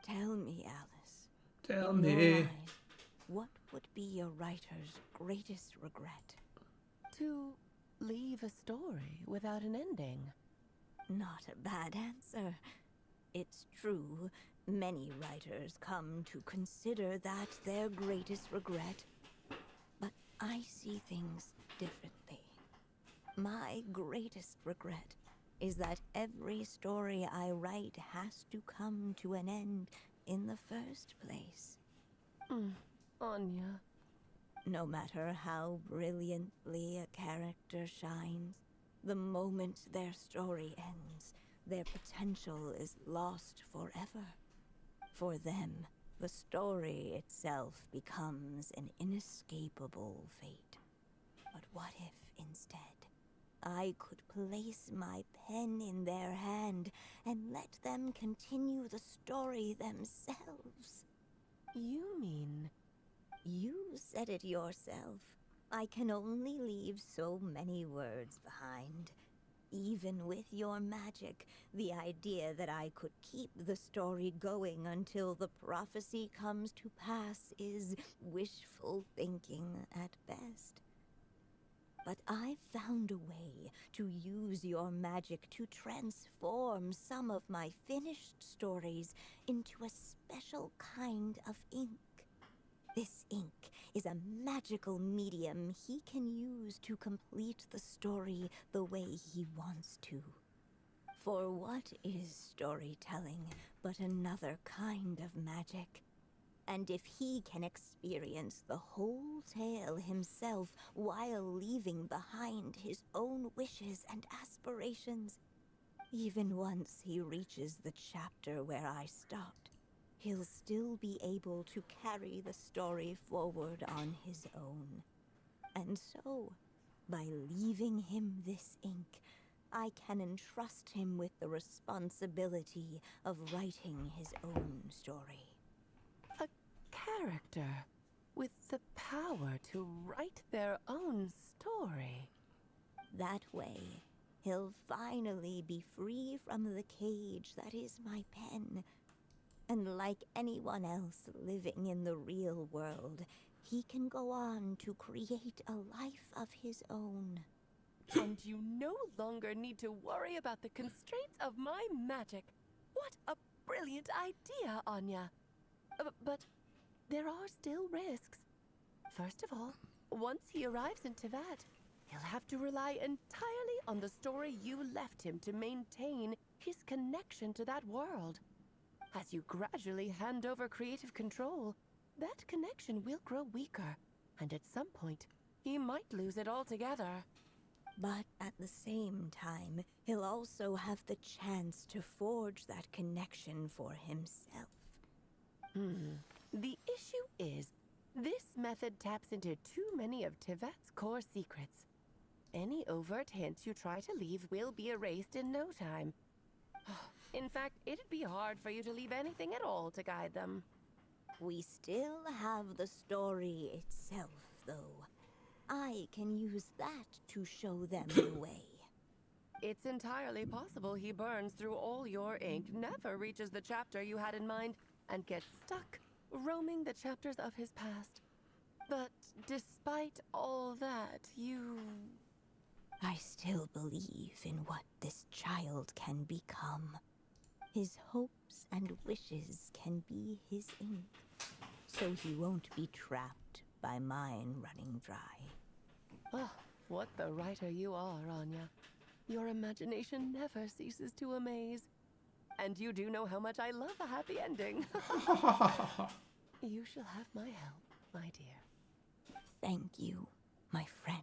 Tell me, Alice. Tell in your me. eyes, what would be your writer's greatest regret? To leave a story without an ending. Not a bad answer. It's true, many writers come to consider that their greatest regret. But I see things differently. My greatest regret is that every story I write has to come to an end in the first place. Anya. No matter how brilliantly a character shines, the moment their story ends, their potential is lost forever. For them, the story itself becomes an inescapable fate. But what if, instead, I could place my pen in their hand and let them continue the story themselves? You mean... You said it yourself. I can only leave so many words behind. Even with your magic, the idea that I could keep the story going until the prophecy comes to pass is wishful thinking at best. But I've found a way to use your magic to transform some of my finished stories into a special kind of ink. This ink is a magical medium he can use to complete the story the way he wants to. For what is storytelling but another kind of magic? And if he can experience the whole tale himself while leaving behind his own wishes and aspirations, even once he reaches the chapter where I stopped, he'll still be able to carry the story forward on his own. And so, by leaving him this ink, I can entrust him with the responsibility of writing his own story. A character with the power to write their own story. That way, he'll finally be free from the cage that is my pen. And like anyone else living in the real world, he can go on to create a life of his own. And you no longer need to worry about the constraints of my magic. What a brilliant idea, Anya. But there are still risks. First of all, once he arrives in Teyvat, he'll have to rely entirely on the story you left him to maintain his connection to that world. As you gradually hand over creative control, that connection will grow weaker, and at some point, he might lose it altogether. But at the same time, he'll also have the chance to forge that connection for himself. The issue is, this method taps into too many of Teyvat's core secrets. Any overt hints you try to leave will be erased in no time. In fact, it'd be hard for you to leave anything at all to guide them. We still have the story itself, though. I can use that to show them the way. It's entirely possible he burns through all your ink, never reaches the chapter you had in mind, and gets stuck, roaming the chapters of his past. But despite all that, I still believe in what this child can become. His hopes and wishes can be his ink, so he won't be trapped by mine running dry. Oh, what the writer you are, Anya. Your imagination never ceases to amaze. And you do know how much I love a happy ending. You shall have my help, my dear. Thank you, my friend.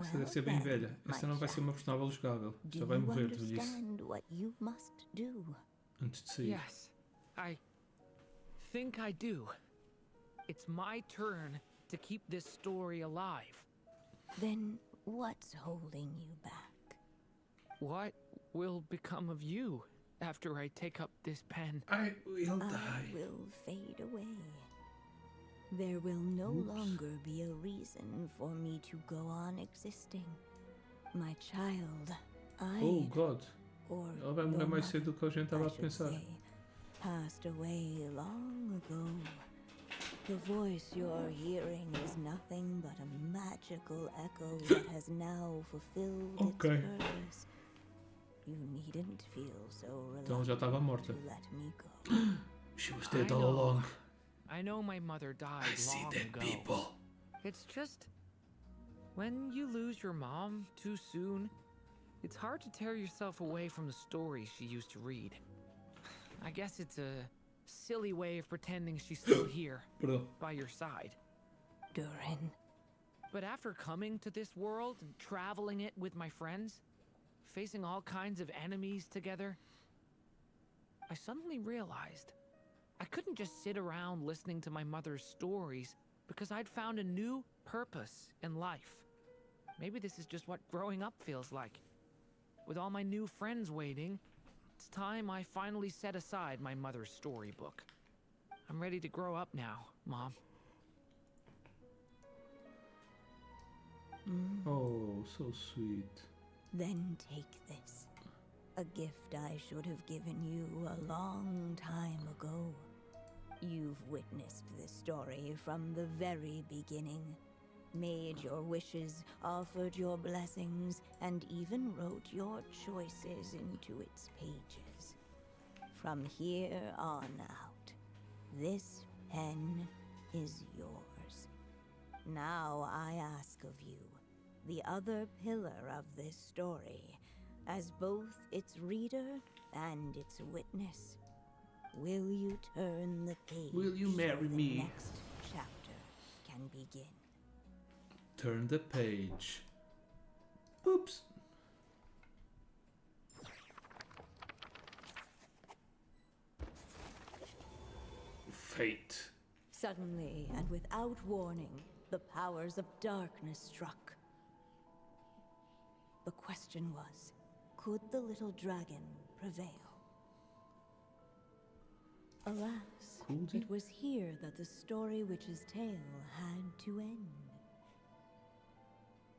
Essa deve ser bem velha. Essa não vai ser uma personagem jogável. Já vai morrer de velhice. What you must do? Antes de sair. Yes, I think I do. It's my turn to keep this story alive. Then what's holding you back? will become of you after I take up this pen? I will I die. will fade away. There will no longer be a reason for me to go on existing. My child, Oh God. or Ela vai morrer your mais cedo do que a gente mother, estava I a should pensar. say, passed away long ago. The voice you're hearing is nothing but a magical echo that has now fulfilled Okay. its purpose. You needn't feel so Então ela já reluctant estava morta. to let me go. She was I dead all know. along. I know my mother died I see long dead ago. people. It's just when you lose your mom too soon, it's hard to tear yourself away from the stories she used to read. I guess it's a silly way of pretending she's still here Perdão. by your side. Durin. But after coming to this world and traveling it with my friends, facing all kinds of enemies together, I suddenly realized I couldn't just sit around listening to my mother's stories because I'd found a new purpose in life. Maybe this is just what growing up feels like. With all my new friends waiting, it's time I finally set aside my mother's storybook. I'm ready to grow up now, Mom. Oh, so sweet. Then take this. A gift I should have given you a long time ago. You've witnessed this story from the very beginning. Made your wishes, offered your blessings, and even wrote your choices into its pages. From here on out, this pen is yours. Now I ask of you, the other pillar of this story, as both its reader and its witness, will you turn the page? Will you marry so the me? next chapter can begin. Turn the page. Oops. Fate. Suddenly, and without warning, the powers of darkness struck. The question was, could the little dragon prevail? Alas, Could he? it was here that the story witch's tale had to end.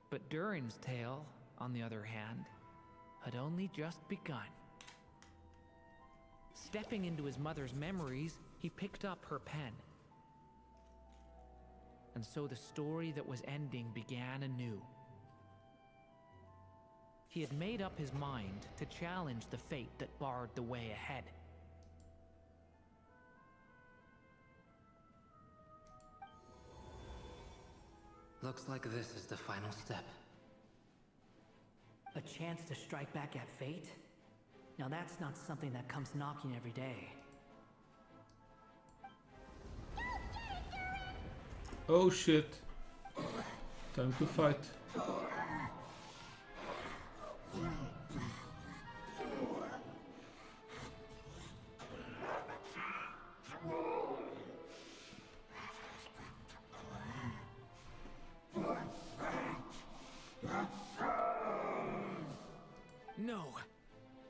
But Durin's tale, on the other hand, had only just begun. Stepping into his mother's memories, he picked up her pen. And so the story that was ending began anew. He had made up his mind to challenge the fate that barred the way ahead. Looks like this is the final step. A chance to strike back at fate? Now that's not something that comes knocking every day. Oh shit. Time to fight. No,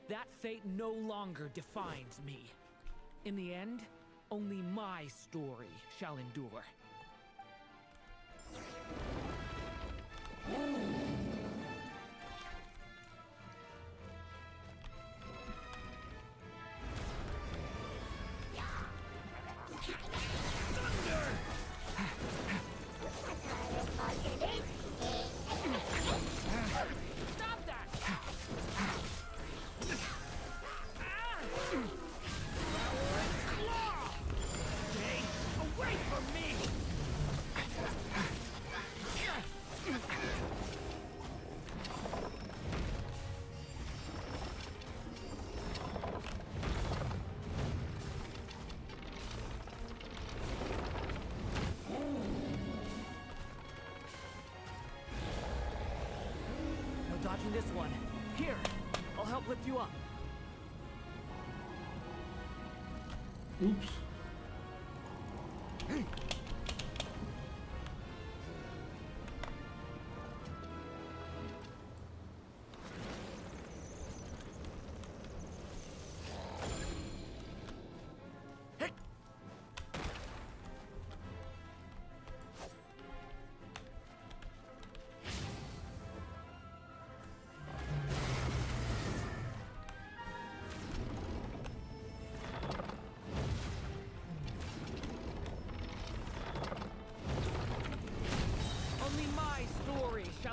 that fate no longer defines me. In the end, only my story shall endure. Stop that! Stay away from me! No dodging this one. Here, I'll help lift you up. Oops.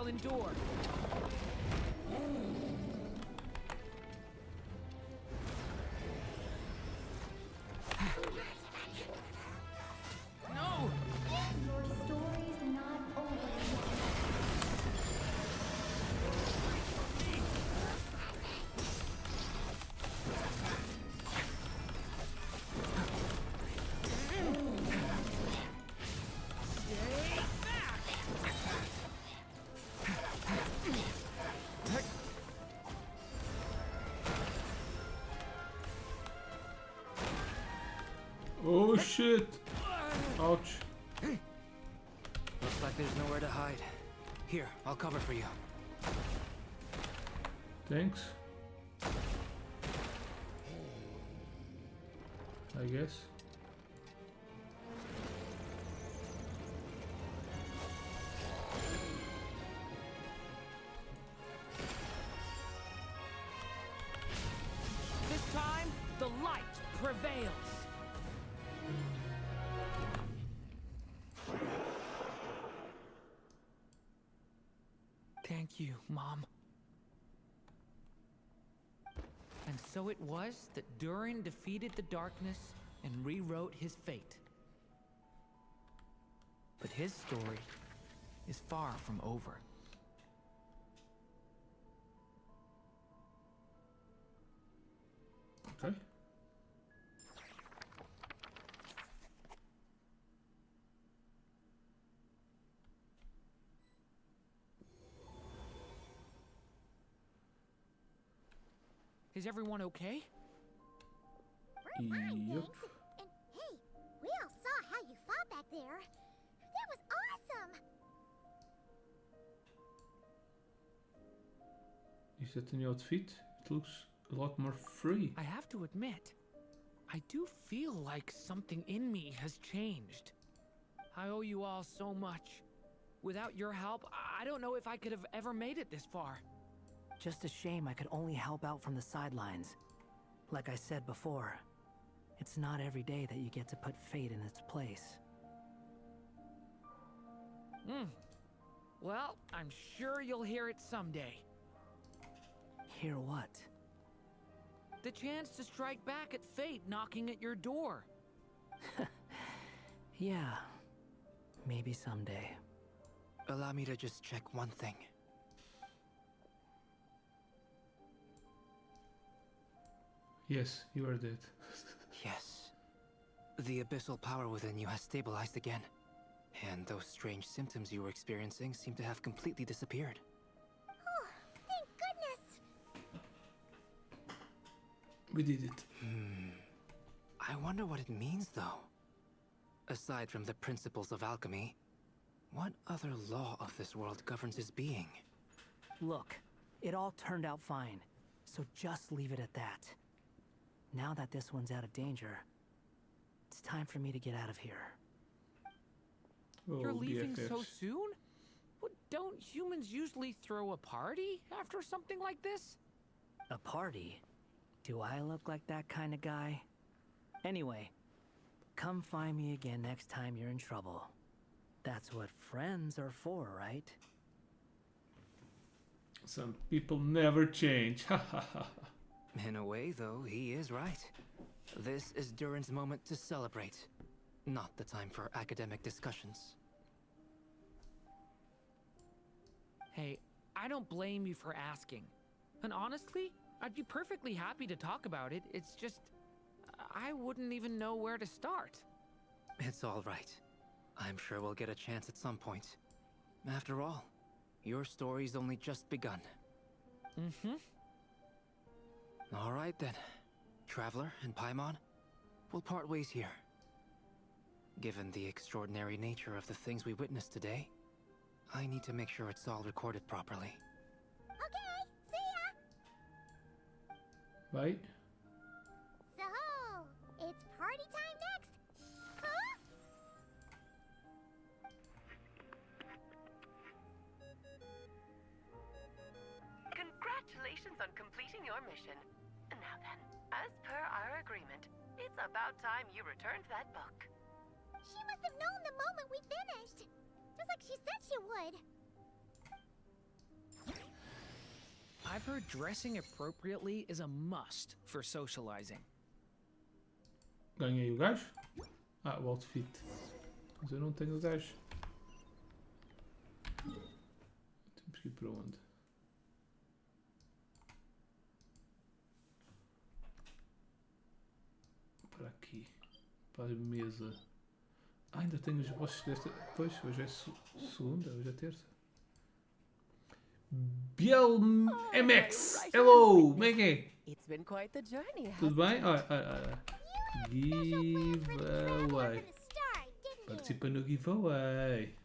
I'll endure. No! Your story's not over yet. Oh shit! Ouch. Looks like there's nowhere to hide. Here, I'll cover for you. Thanks. I guess. This time, the light prevails. Thank you, Mom. And so it was that Durin defeated the darkness and rewrote his fate. But his story is far from over. Okay. Is everyone okay? We're fine, Yep. thanks. And hey, we all saw how you fought back there. That was awesome. Is that a new outfit? It looks a lot more free. I have to admit, I do feel like something in me has changed. I owe you all so much. Without your help, I don't know if I could have ever made it this far. Just a shame I could only help out from the sidelines. Like I said before, it's not every day that you get to put fate in its place. Well, I'm sure you'll hear it someday. Hear what? The chance to strike back at fate knocking at your door. Yeah, maybe someday. Allow me to just check one thing. Yes, you are dead. Yes. The abyssal power within you has stabilized again. And those strange symptoms you were experiencing seem to have completely disappeared. Oh, thank goodness. We did it. I wonder what it means, though. Aside from the principles of alchemy, what other law of this world governs his being? Look, it all turned out fine, so just leave it at that. Now that this one's out of danger, it's time for me to get out of here. Oh, You're leaving so BFFs. soon? Well, don't humans usually throw a party after something like this? A party? Do I look like that kind of guy? Anyway, come find me again next time you're in trouble. That's what friends are for, right? Some people never change. Ha ha ha. In a way, though, he is right. This is Durin's moment to celebrate, not the time for academic discussions. Hey, I don't blame you for asking. And honestly, I'd be perfectly happy to talk about it. It's just, I wouldn't even know where to start. It's all right. I'm sure we'll get a chance at some point. After all, your story's only just begun. All right then. Traveler and Paimon, we'll part ways here. Given the extraordinary nature of the things we witnessed today, I need to make sure it's all recorded properly. Okay, see ya. Bye. So, it's party time next. Huh? Congratulations on completing your mission. Now then, as per our agreement, it's about time you returned that book. She must have known the moment we finished. Just like she said she would. I've heard dressing appropriately is a must for socializing. Ganhei o gajo? Ah, o outfit. Mas eu não tenho o gajo. Temos que ir para onde? Para aqui. Para a mesa. Ah, ainda tenho os bosses desta... Pois, hoje é segunda, hoje é terça. Biel MX! Hello! Como é que é? It's been quite the journey, Tudo hasn't bem? it? Giveaway. Participa no giveaway.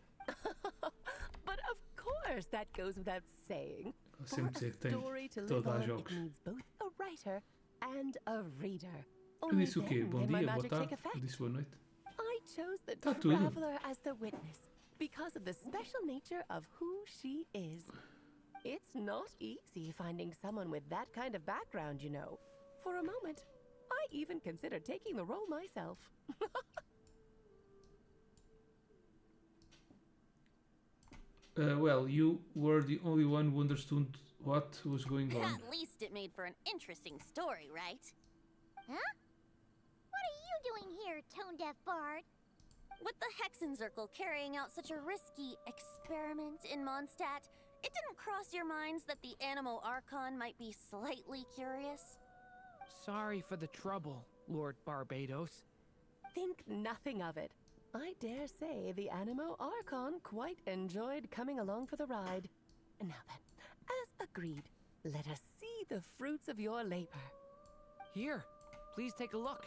But of course, that goes without saying. Vou For sempre a dizer que tem story to live toda a on, it jogos. needs both a writer and a reader. Eu Only disse o quê? then Bom can my dia, boa magic take tarde. effect. Eu disse boa noite. I chose the Tá tudo. traveler as the witness because of the special nature of who she is. It's not easy finding someone with that kind of background, you know. For a moment, I even considered taking the role myself. Well, you were the only one who understood what was going on. At least it made for an interesting story, right? Huh? What are you doing here, tone-deaf bard? With the Hexencircle carrying out such a risky experiment in Mondstadt, it didn't cross your minds that the Animo Archon might be slightly curious? Sorry for the trouble, Lord Barbados. Think nothing of it. I dare say the Animo Archon quite enjoyed coming along for the ride. And now then, as agreed, let us see the fruits of your labor. Here, please take a look.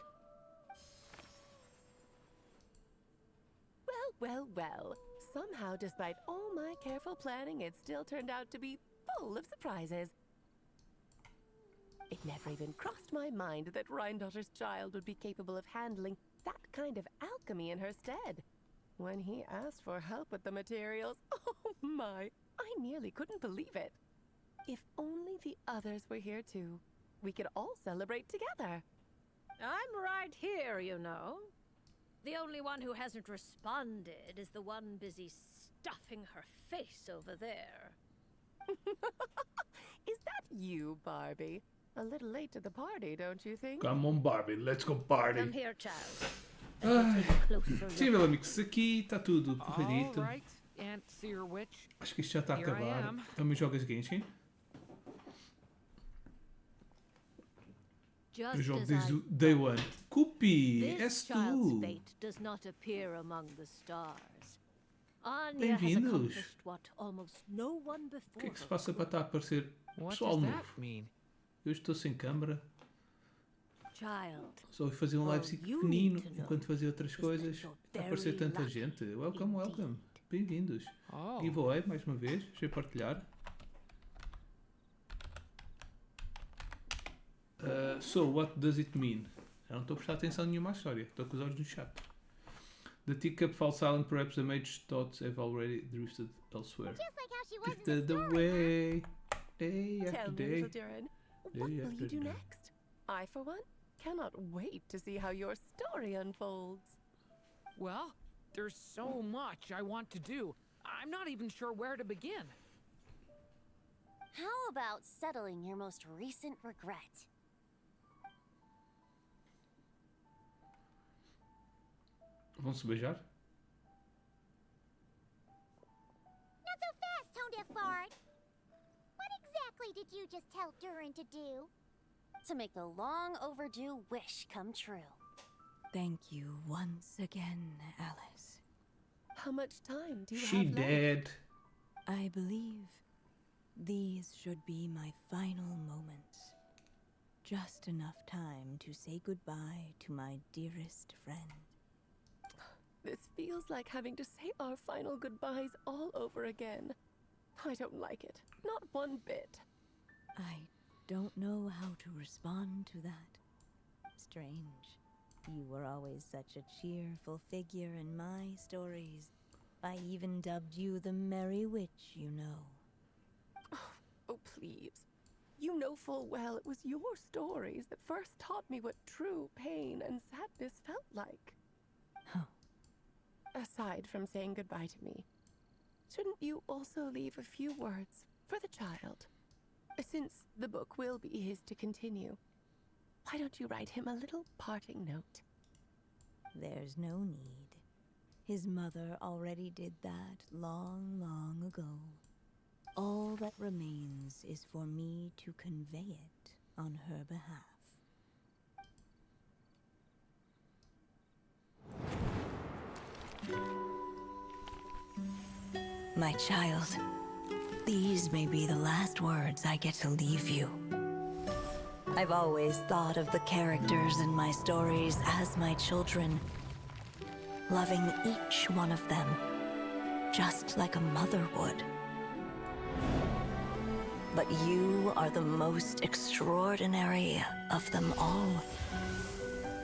Well. Somehow, despite all my careful planning, it still turned out to be full of surprises. It never even crossed my mind that Rhindotter's child would be capable of handling that kind of alchemy in her stead. When he asked for help with the materials, oh my, I nearly couldn't believe it. If only the others were here too, we could all celebrate together. I'm right here, you know. The only one who hasn't responded is the one busy stuffing her face over there. Is that you, Barbie? A little late to the party, don't you think? Come on, Barbie, let's go party. Come here, child. Ai, sim, meus amigos, aqui está tudo corredito. All right, Aunt Seer Witch. Acho que isto já está a Here I acabar. am. Também jogas Genshin? Eu Just jogo as desde I o Day One. Cupi, This és child's tu. fate does not appear among the stars. Anya has Bem-vindos. accomplished what almost no one O before que é que se her passa para estar a aparecer What pessoal does novo? that mean? Eu estou sem câmara. child. Só fui fazer um All live you pequenino need to know enquanto fazia outras is that coisas. you're A aparecer very tanta lucky gente. Welcome, welcome. Bem-vindos. Oh, Giveaway, mais uma vez. Deixa eu partilhar. So, what does it mean? Eu não estou a prestar atenção nenhuma à história. Estou com os olhos no chat. The teacup falls silent. Perhaps the mage's thoughts have already drifted elsewhere. Just like how she was in Drifted the story, away. Day Tell after me, day. little Durin, what Day will you after do day. next? I, for one, cannot wait to see how your story unfolds. well, there's so much I want to do. I'm not even sure where to begin. How about settling your most recent regret? Vão-se beijar? Not so fast, Tone-Deaf Bard! What exactly did you just tell Durin to do? To make a long overdue wish come true. Thank you once again, Alice. How much time do you She have left? dead. I believe these should be my final moments. Just enough time to say goodbye to my dearest friend. This feels like having to say our final goodbyes all over again. I don't like it. Not one bit. I don't know how to respond to that. Strange. You were always such a cheerful figure in my stories. I even dubbed you the Merry Witch, you know. Oh, please. You know full well it was your stories that first taught me what true pain and sadness felt like. Oh. Aside from saying goodbye to me, shouldn't you also leave a few words for the child? Since the book will be his to continue, why don't you write him a little parting note? There's no need. His mother already did that long, long ago. All that remains is for me to convey it on her behalf. My child, these may be the last words I get to leave you. I've always thought of the characters in my stories as my children, loving each one of them, just like a mother would. But you are the most extraordinary of them all.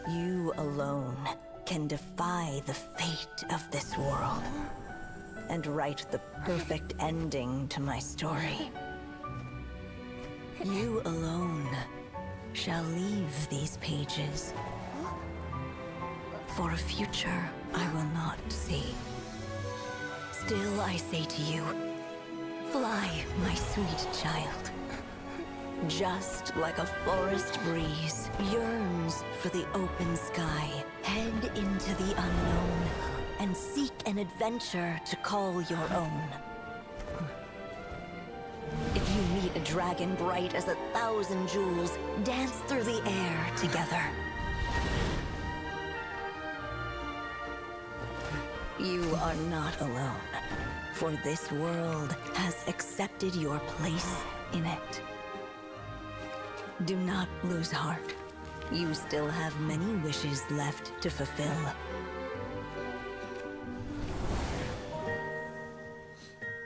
You alone can defy the fate of this world and write the perfect ending to my story. You alone shall leave these pages for a future I will not see. Still I say to you, fly, my sweet child. Just like a forest breeze yearns for the open sky, head into the unknown and seek an adventure to call your own. If you meet a dragon bright as 1,000 jewels, dance through the air together. You are not alone, for this world has accepted your place in it. Do not lose heart. You still have many wishes left to fulfill.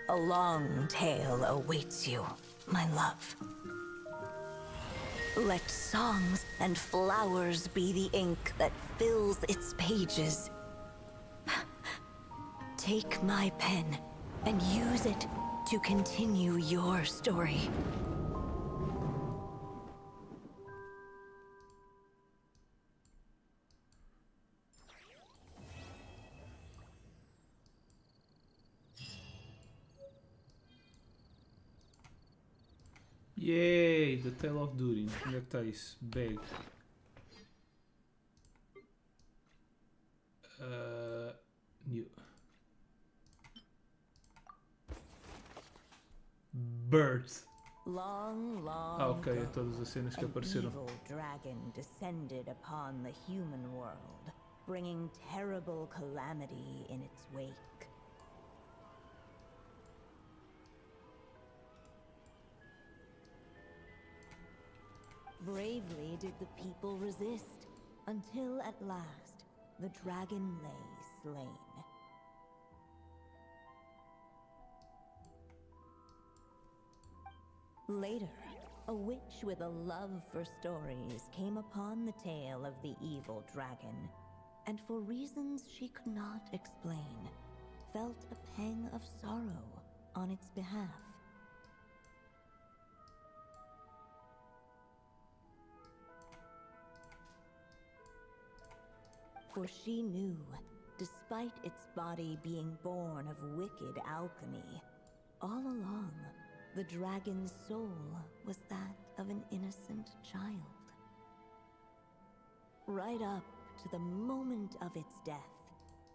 A long tale awaits you, my love. Let songs and flowers be the ink that fills its pages. Take my pen and use it to continue your story. Yay! The Tale of Durin. Onde é que está isso? Bag. New. Birds. Long, long Ok, é ago, todas as cenas que an apareceram. evil dragon descended upon the human world, bringing terrible calamity in its wake. Bravely did the people resist, until at last the dragon lay slain. Later, a witch with a love for stories came upon the tale of the evil dragon, and for reasons she could not explain, felt a pang of sorrow on its behalf. For she knew, despite its body being born of wicked alchemy, all along, the dragon's soul was that of an innocent child. Right up to the moment of its death,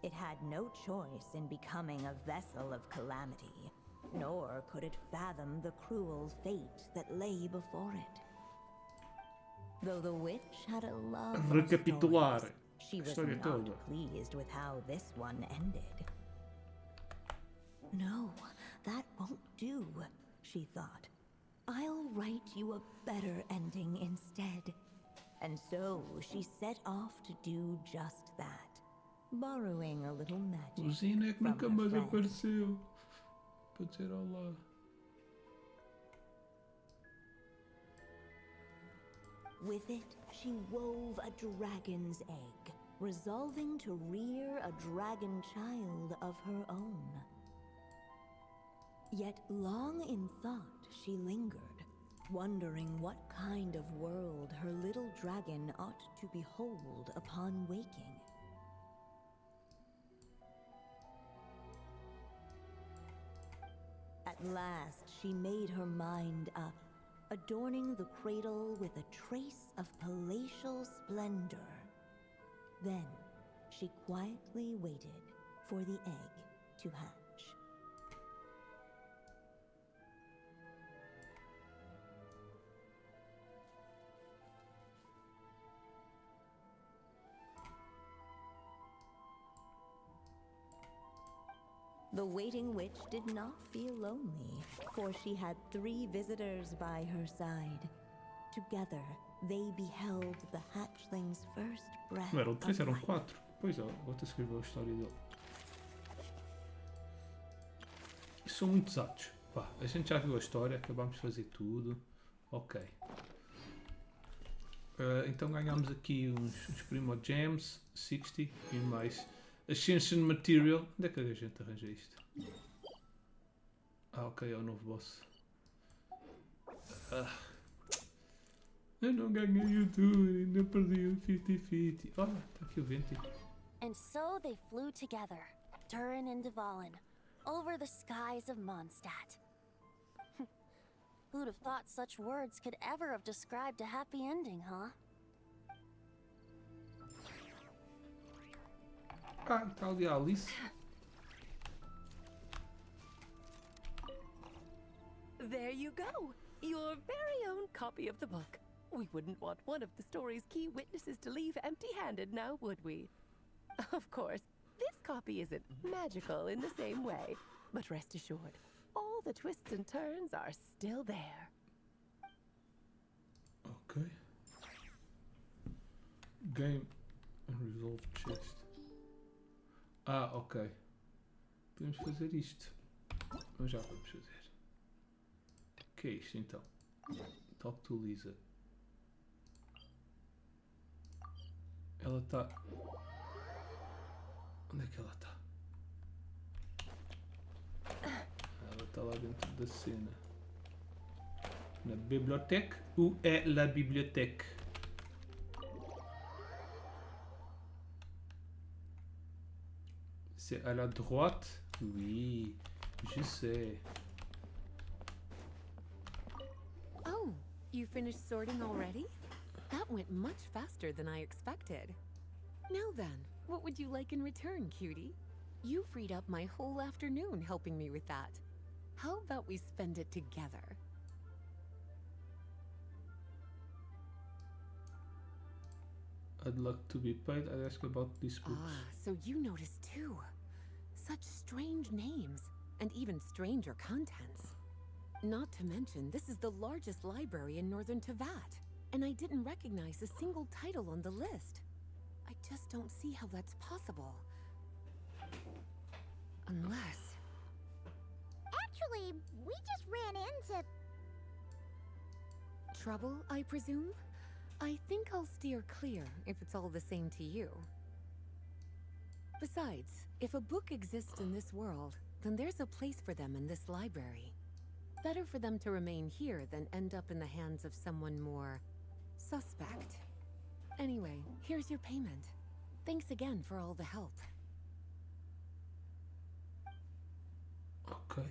it had no choice in becoming a vessel of calamity, nor could it fathom the cruel fate that lay before it. Though the witch had a love of Recapitular. stories, she was História not toda. pleased with how this one ended. No, that won't do, she thought. I'll write you a better ending instead. And so she set off to do just that, borrowing a little O magic Zino é que from nunca her mais friend. apareceu. Para dizer olá. With it, she wove a dragon's egg, resolving to rear a dragon child of her own. Yet long in thought she lingered, wondering what kind of world her little dragon ought to behold upon waking. At last she made her mind up, adorning the cradle with a trace of palatial splendor. Then, she quietly waited for the egg to hatch. The waiting witch did not feel lonely, for she had 3 visitors by her side. Together, they beheld the hatchling's first breath Não eram 3, of eram life. 4. Pois é, vou até escrever a história dele. São muitos atos. Vá, a gente já viu a história, acabámos de fazer tudo. Ok. Então ganhámos aqui uns Primo Gems, 60 e mais Ascension Material. Onde é que a gente arranja isto? Ah, ok, é o novo boss. Eu não ganhei o tour, ainda perdi o 50-50. Olha, está aqui o 20. And so they flew together, Durin and Dvalin, over the skies of Mondstadt. Who'd have thought such words could ever have described a happy ending, huh? Ah, está ali a Alice. There you go! Your very own copy of the book. We wouldn't want one of the story's key witnesses to leave empty-handed now, would we? Of course, this copy isn't magical in the same way, but rest assured, all the twists and turns are still there. Ok. Game Unresolved Chest. Ah, ok. Podemos fazer isto. Mas já vamos fazer. O que é isto então? Talk to Lisa. Ela está... Onde é que ela está? Ela está lá dentro da cena. Na biblioteca? Où est la bibliothèque? C'est à la droite? Oui, je sais. Oh, you finished sorting already? That went much faster than I expected. Now then, what would you like in return, cutie? You freed up my whole afternoon helping me with that. How about we spend it together? I'd like to be paid. I'd ask about these books. Ah, so you noticed too. Such strange names, and even stranger contents. Not to mention, this is the largest library in northern Teyvat, and I didn't recognize a single title on the list. I just don't see how that's possible. Unless... Actually, we just ran into... Trouble, I presume? I think I'll steer clear if it's all the same to you. Besides, if a book exists in this world, then there's a place for them in this library. Better for them to remain here than end up in the hands of someone more suspect. Anyway, here's your payment. Thanks again for all the help. Ok.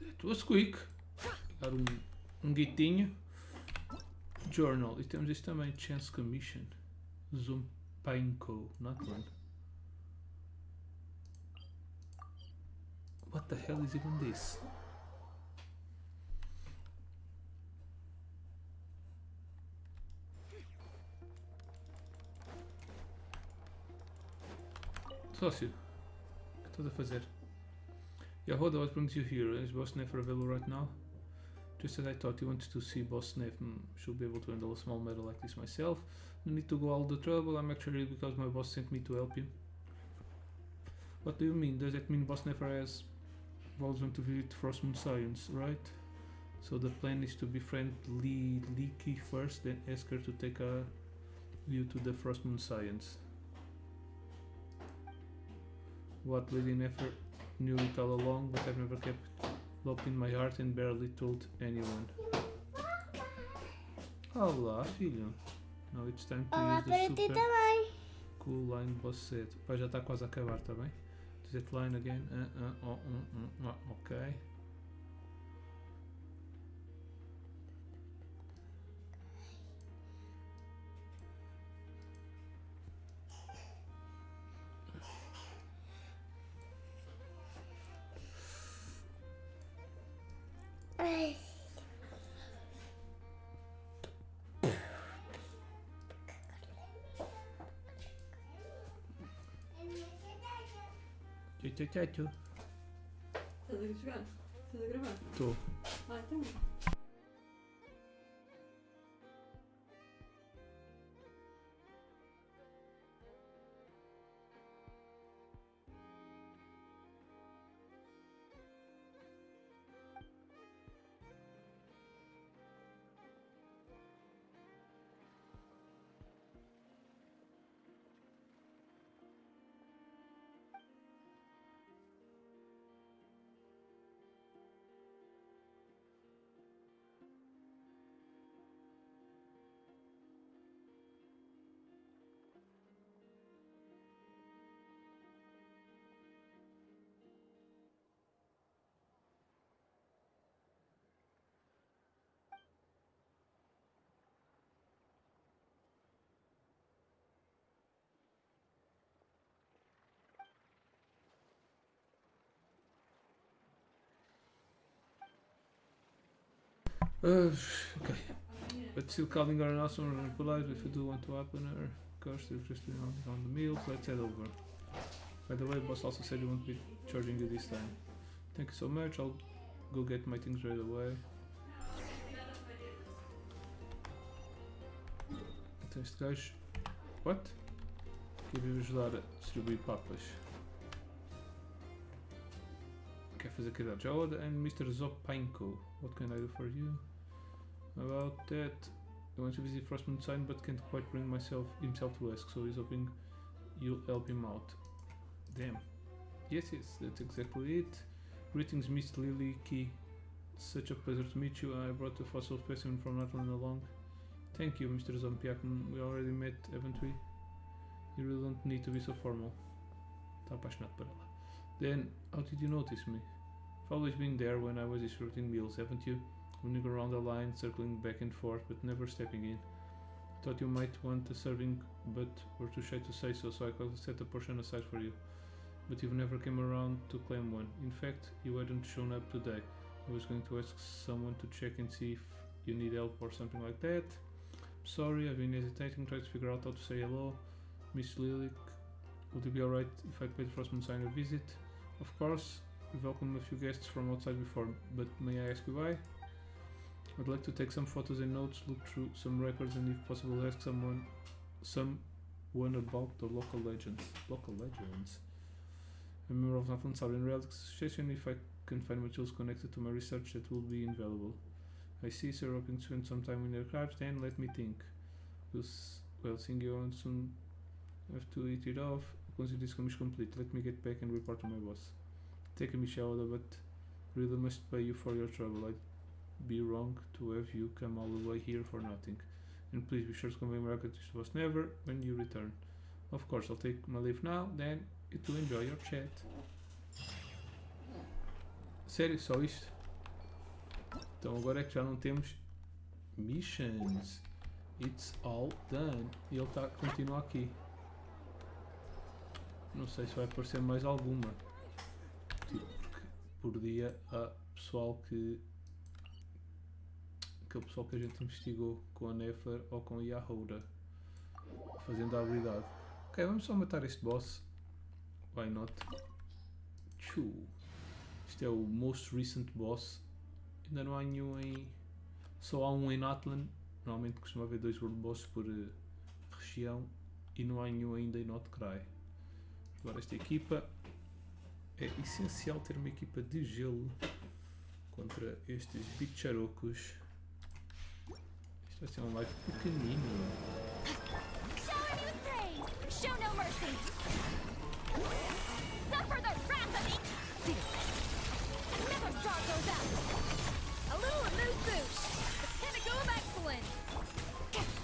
It was quick. Pegar guitinho. Journal. E temos isto também. Chance Commission. Zoom Painco. Not one. What the hell is even this? Sócio, o que estás a fazer? Yeah, hold on, what brings you here? Is Boss Neff available right now? Just as I thought, you wanted to see Boss Neff. Should be able to handle a small matter like this myself. No need to go all the trouble, I'm actually here because my boss sent me to help you. What do you mean? Does that mean Boss Neff has Val's going to visit Frostmoon Science, right? So the plan is to befriend Leaky first, then ask her to take you to the Frostmoon Science. What, Lady Nefer knew it all along, but I've never kept it locked in my heart and barely told anyone. Olá, filho. Now it's time to Olá use para the ti super também. cool line boss said. Pai, já está quase a acabar, tá bem? Does that line again? Ok. Tchau. Estás a jogar? Estás a gravar? Estou. Ah, então. Okay. But still calling her an awesome and polite if you do want to open her. Of course, they're just on the meals. Let's head over. By the way, boss also said he won't be charging you this time. Thank you so much. I'll go get my things right away. Então este gajo... What? Que veio ajudar a distribuir papas. Quer fazer caridade? Joda and Mr. Zopanko. What can I do for you? About that, I want to visit Frostmoon Sign but can't quite bring himself to ask, so he's hoping you'll help him out. Damn. Yes, that's exactly it. Greetings, Miss Lily Key. Such a pleasure to meet you. I brought a fossil specimen from NATAL along. Thank you, Mr. Zompiakon. We already met, haven't we? You really don't need to be so formal. Está apaixonado por ela. Then, how did you notice me? You've always been there when I was distributing meals, haven't you? Running around the line, circling back and forth, but never stepping in. Thought you might want a serving, but were too shy to say so I could set a portion aside for you. But you've never come around to claim one. In fact, you hadn't shown up today. I was going to ask someone to check and see if you need help or something like that. Sorry, I've been hesitating, trying to figure out how to say hello. Miss Lilik, would it be alright if I paid Frostmoon Sign a visit? Of course, we've welcomed a few guests from outside before, but may I ask you why? I'd like to take some photos and notes, look through some records, and if possible ask someone about the local legends. A member of NATAL Saurian Relics Association. If I can find materials connected to my research, that will be invaluable. I see, sir, hoping to spend some time in the archives, then let me think. Well, seeing you on soon, I have to eat it off. Consider this commission complete. Let me get back and report to my boss. Take a Michelle, but really must pay you for your trouble. I'd be wrong to have you come all the way here for nothing. And please be sure to convey my record to your boss never when you return. Of course, I'll take my leave now, then you to enjoy your chat. Sério, só isto? Então agora é que já não temos missions. It's all done. E ele continua aqui. Não sei se vai aparecer mais alguma. Tipo, porque por dia há pessoal que... aquele pessoal que a gente investigou com a Nefer ou com a Yahoda. Fazendo a habilidade. Ok, vamos só matar este boss. Why not? Isto é o most recent boss. Ainda não há nenhum em... Só há um em NATAL. Normalmente costuma haver 2 world bosses por região. E não há nenhum ainda em NOD-KRAI. Agora esta equipa... É essencial ter uma equipa de gelo contra estes bicharocos. Isto vai ser um live pequenino. Show no mercy! Suffer the wrath of me! Another star goes out! A little remove boosh! The pinnacle of excellence!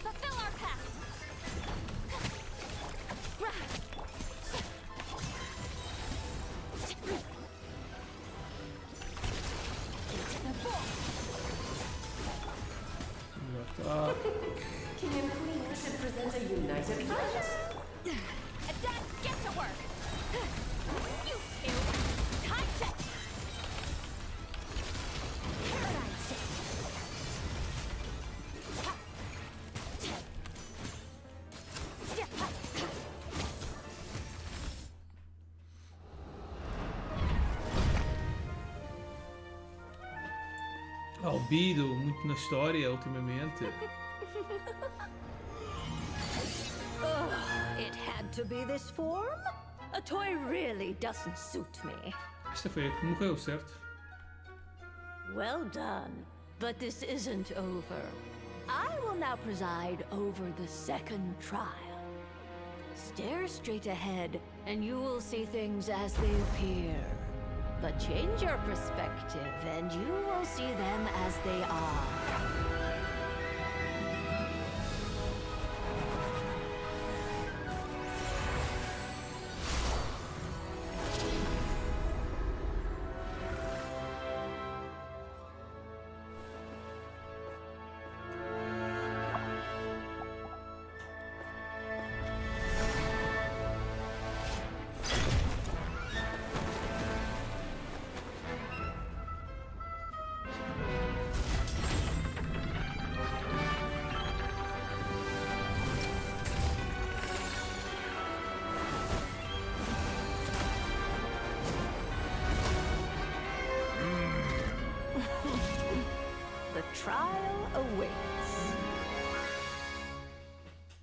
Fulfill our path! Can you please present a united front? Dad, get to work! You two! Time check! Paradigm shift! Rubedo muito na história ultimamente. It had to be this form? A toy really doesn't suit me. Esta foi a que morreu, certo? Well done. But this isn't over. I will now preside over the second trial. Stare straight ahead, and you will see things as they appear. But change your perspective, and you will see them as they are. Trial awaits.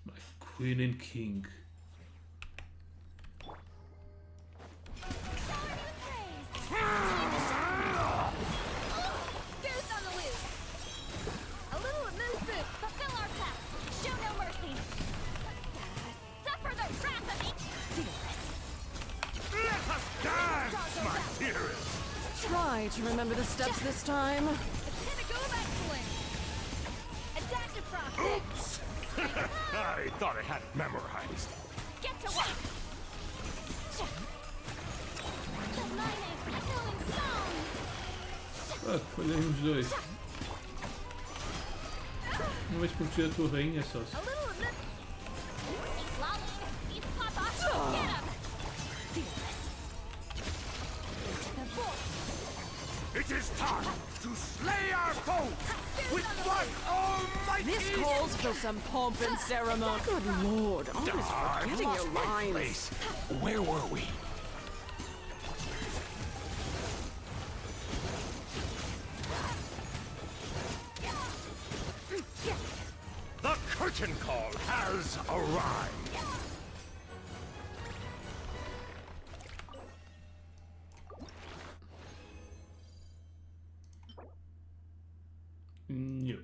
My Queen and King. Goose on the loose. A little movement, fulfill our pact. Show no mercy. Suffer the wrath of each. Let us dance, my dearest! Try to remember the steps this time. Oops! I thought I had it memorized. Get to work. The mining, a killing song. Ah, falhei os dois. Não vais proteger a tua rainha, só. A little Lolly, these pop off. Get him. It is time to slay our foes with one almighty... This calls for some pomp and ceremony. Good lord, always forgetting your lines. Place. Where were we? The curtain call has arrived. Não.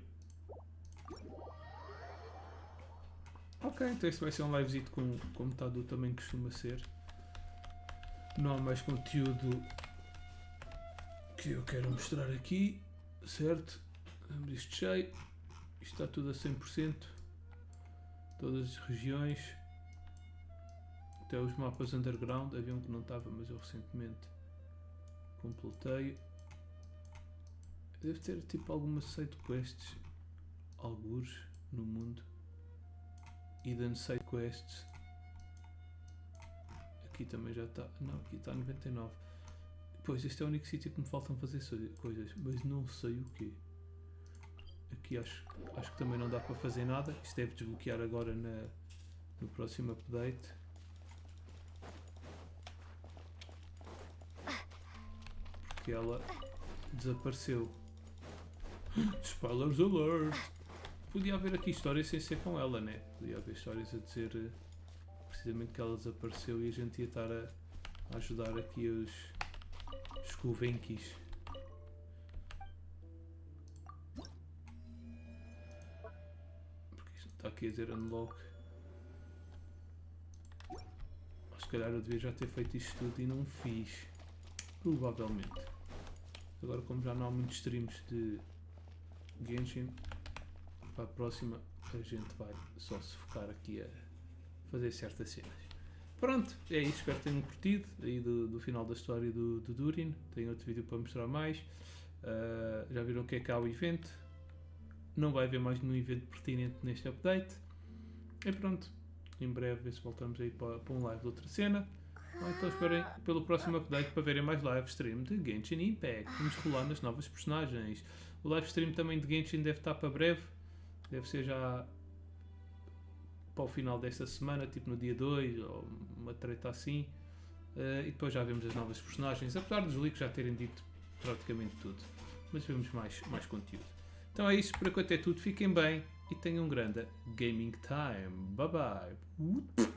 Ok, então este vai ser um livezito com metade do tamanho que costuma ser. Não há mais conteúdo que eu quero mostrar aqui, certo? Vamos isto cheio. Isto está tudo a 100%. Todas as regiões. Até os mapas underground. Havia um que não estava, mas eu recentemente completei. Deve ter tipo alguma side quests, algures no mundo. Hidden side quests. Aqui também já está. Não, aqui está 99. Pois, este é o único sítio que me faltam fazer coisas, mas não sei o quê. Aqui acho que também não dá para fazer nada. Isto deve desbloquear agora no próximo update. Porque ela desapareceu. Spoilers alert! Podia haver aqui histórias sem ser com ela, né? Podia haver histórias a dizer precisamente que ela desapareceu e a gente ia estar a ajudar aqui os Covenkis. Porque isto não está aqui a dizer unlock. Ou se calhar eu devia já ter feito isto tudo e não fiz. Provavelmente. Agora, como já não há muitos streams de Genshin, para a próxima a gente vai só se focar aqui a fazer certas cenas. Pronto, é isso, espero que tenham curtido aí do final da história do Durin. Tenho outro vídeo para mostrar mais. Já viram o que é que há o evento. Não vai haver mais nenhum evento pertinente neste update. E pronto, em breve ver se voltamos aí para um live de outra cena. Ou então esperem pelo próximo update para verem mais live stream de Genshin Impact. Vamos rolar nas novas personagens. O live stream também de Genshin deve estar para breve. Deve ser já para o final desta semana, tipo no dia 2 ou uma treta assim. E depois já vemos as novas personagens, apesar dos leaks já terem dito praticamente tudo. mas vemos mais conteúdo. Então é isso, por enquanto é tudo. Fiquem bem e tenham um grande gaming time. Bye bye.